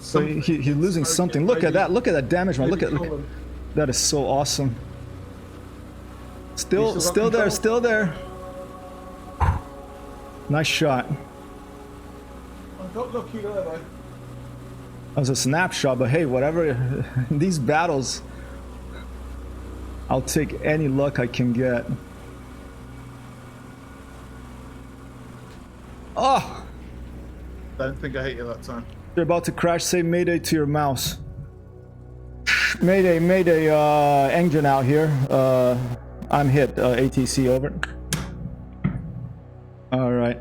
So something. he's losing something. Look at that! Look at that damage, man! Look at that is so awesome. Still there, still there. Nice shot. I got lucky there though. That was a snapshot, but hey, whatever. In these battles, I'll take any luck I can get. Oh! Don't think I hit you that time. You're about to crash. Say mayday to your mouse. Mayday, mayday, engine out here. I'm hit. ATC over. Alright.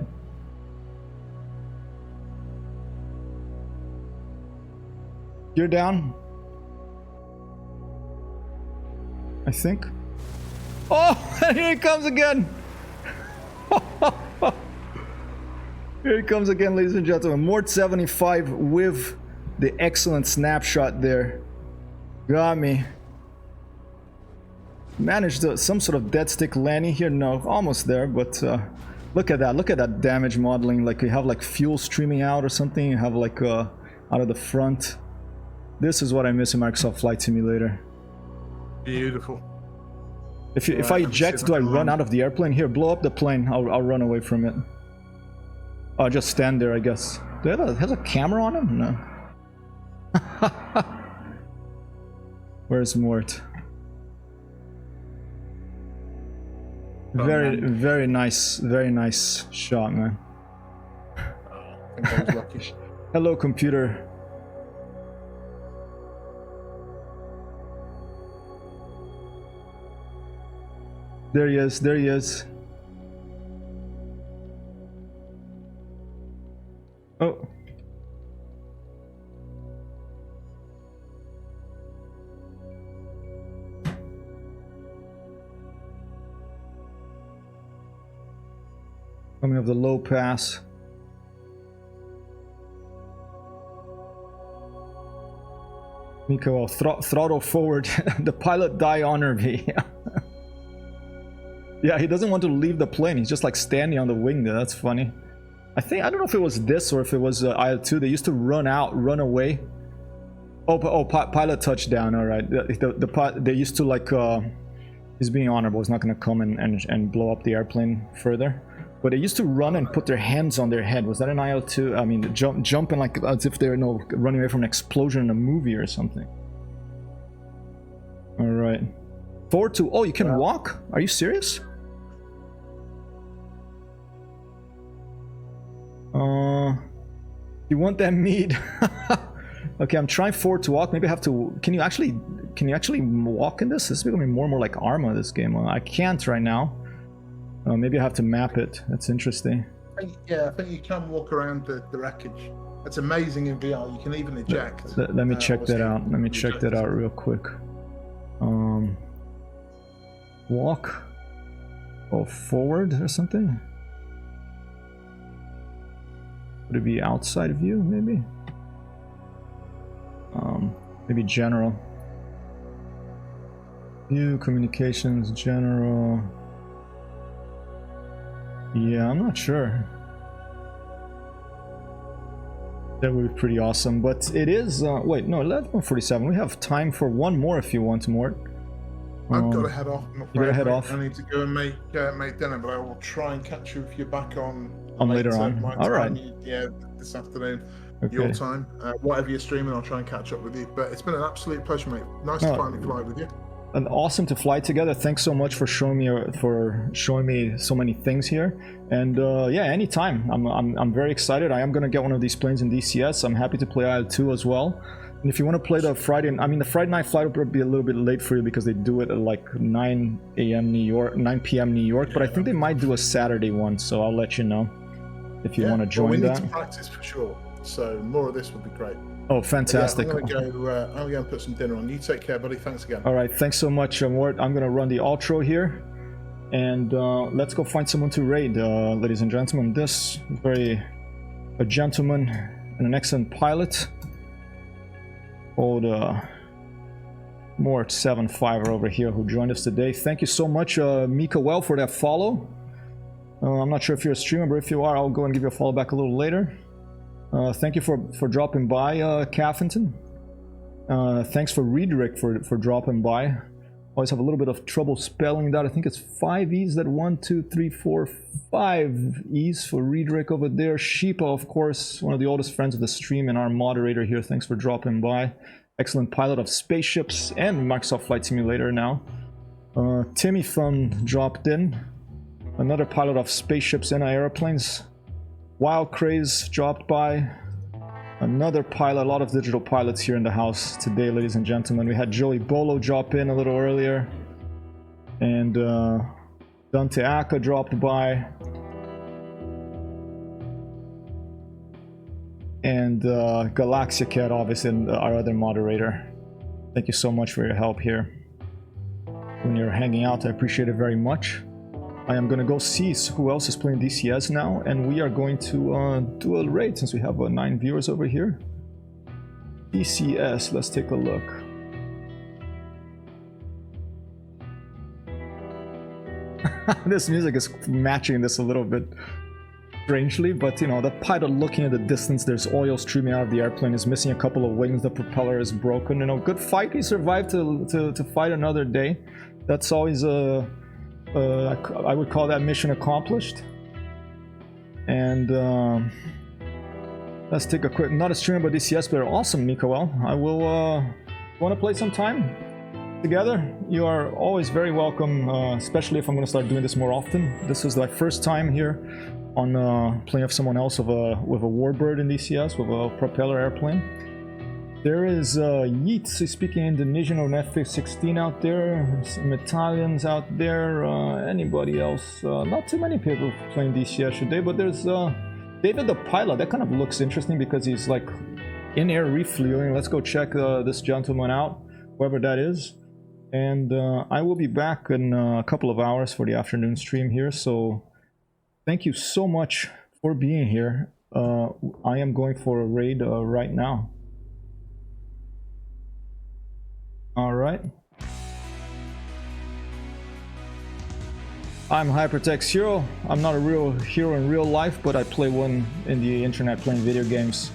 You're down. I think. Oh, here he comes again. Here he comes again, ladies and gentlemen. Mort 75 with the excellent snapshot there. Got me. Managed some sort of dead stick landing here. No, almost there, but look at that. Look at that damage modeling. Like you have like fuel streaming out or something. You have like out of the front. This is what I miss in Microsoft Flight Simulator. Beautiful. If I eject, do I run out of the airplane? Here, blow up the plane. I'll run away from it. I'll just stand there, I guess. Do I have a camera on him? No. Where's Mort? Very nice shot, man. I think I was lucky. Hello, computer. There he is, there he is. Oh. Coming off the low pass. Nico, throttle forward. The pilot die honor me. Yeah, he doesn't want to leave the plane. He's just like standing on the wing there. That's funny. I don't know if it was this or if it was IL-2. They used to run away. Oh, pilot touchdown. All right. They used to like He's being honorable. He's not going to come and blow up the airplane further. But they used to run and put their hands on their head. Was that an IL-2? I mean, jumping like as if they're running away from an explosion in a movie or something. All right. Forward to... Oh, you can walk? Are you serious? You want that meat? Okay, I'm trying forward to walk. Maybe I have to... Can you actually walk in this? This is becoming more and more like Arma, this game. I can't right now. Maybe I have to map it. That's interesting. Yeah, I think you can walk around the wreckage. That's amazing in VR. You can even eject. Let me check that out. Let me check that out real quick. Walk. Oh, forward or something? Would it be outside view, maybe? Maybe general. View, communications, general. Yeah, I'm not sure. That would be pretty awesome, but it is... wait, no, 11:47. We have time for one more if you want, Mort. I've got to head off. You gotta head off? I need to go and make dinner, but I will try and catch you if you're back on later on. All right. Yeah, this afternoon. Okay. Your time. Whatever you're streaming, I'll try and catch up with you. But it's been an absolute pleasure, mate. Nice to finally fly with you. And awesome to fly together. Thanks so much for showing me so many things here. And yeah, anytime. I'm very excited. I am gonna get one of these planes in DCS. I'm happy to play IL-2 as well. And if you want to play the Friday, I mean the Friday night flight will probably be a little bit late for you because they do it at like 9 a.m. New York, 9 p.m. New York. But I think they might do a Saturday one, so I'll let you know if you want to join that. We need to practice for sure. So more of this would be great. Oh, fantastic. Yeah, I'm gonna go and put some dinner on. You take care, buddy. Thanks again. All right, thanks so much, Mort. I'm gonna run the outro here, and let's go find someone to raid, ladies and gentlemen. This is a gentleman and an excellent pilot called Mort75 over here who joined us today. Thank you so much, Mika Well, for that follow. I'm not sure if you're a streamer, but if you are, I'll go and give you a follow back a little later. Thank you for dropping by, Caffington. Thanks for Redirect for dropping by. Always have a little bit of trouble spelling that. I think it's 5 E's, that 1, 2, 3, 4, 5 E's for Redirect over there. Sheepa, of course, one of the oldest friends of the stream and our moderator here. Thanks for dropping by. Excellent pilot of spaceships and Microsoft Flight Simulator now. Timmy Thumb dropped in. Another pilot of spaceships and airplanes. Wild Craze dropped by. Another pilot, a lot of digital pilots here in the house today, ladies and gentlemen. We had Joey Bolo drop in a little earlier. And Dante Aka dropped by. And Galaxia Cat, obviously, our other moderator. Thank you so much for your help here. When you're hanging out, I appreciate it very much. I am going to go see who else is playing DCS now, and we are going to do a raid since we have 9 viewers over here. DCS, let's take a look. This music is matching this a little bit strangely, but you know, the pilot looking at the distance, there's oil streaming out of the airplane, is missing a couple of wings, the propeller is broken. You know, good fight, he survived to fight another day. That's always a... I would call that mission accomplished. And let's take a quick, not a streamer but DCS player. Awesome, Mikael. I will want to play some time together. You are always very welcome, especially if I'm going to start doing this more often. This is my first time here on playing with someone else with a Warbird in DCS, with a propeller airplane. There is Yeats speaking Indonesian or an F-16 out there, some Italians out there, anybody else. Not too many people playing DCS today, but there's David the pilot. That kind of looks interesting because he's like in-air refueling. Let's go check this gentleman out, whoever that is. And I will be back in a couple of hours for the afternoon stream here, so thank you so much for being here. I am going for a raid right now. All right. I'm Hypertext Hero. I'm not a real hero in real life, but I play one in the internet playing video games.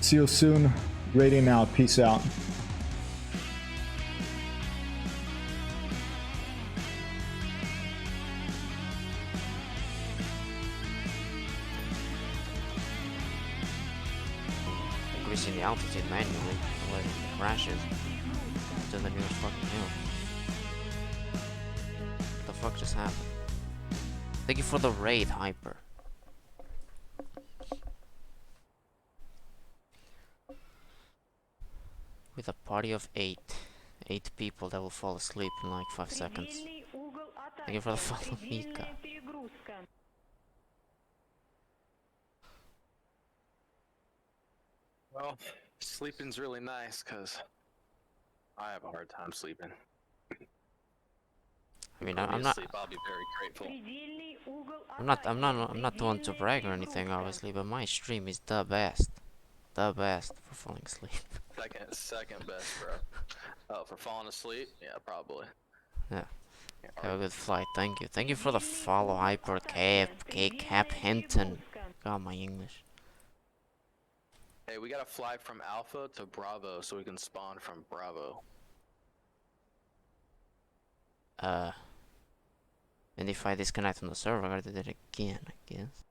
See you soon. Raiding out. Peace out. increasing the altitude manually when it crashes to the nearest fucking hill. What the fuck just happened? Thank you for the raid, Hyper. With a party of 8 people that will fall asleep in like 5 seconds. Thank you for the follow, Mika. Well, sleeping's really nice because I have a hard time sleeping. I mean, Put me I'm to not, sleep, I'll be very grateful. I'm not one to brag or anything, obviously, but my stream is the best for falling asleep. Second best, bro. Oh, for falling asleep? Yeah, probably. Yeah. Yeah, Have a good flight. Thank you. Thank you for the follow, Hyper Cap Hinton. God, my English. Hey, we gotta fly from Alpha to Bravo so we can spawn from Bravo. And if I disconnect from the server, I gotta do that again, I guess.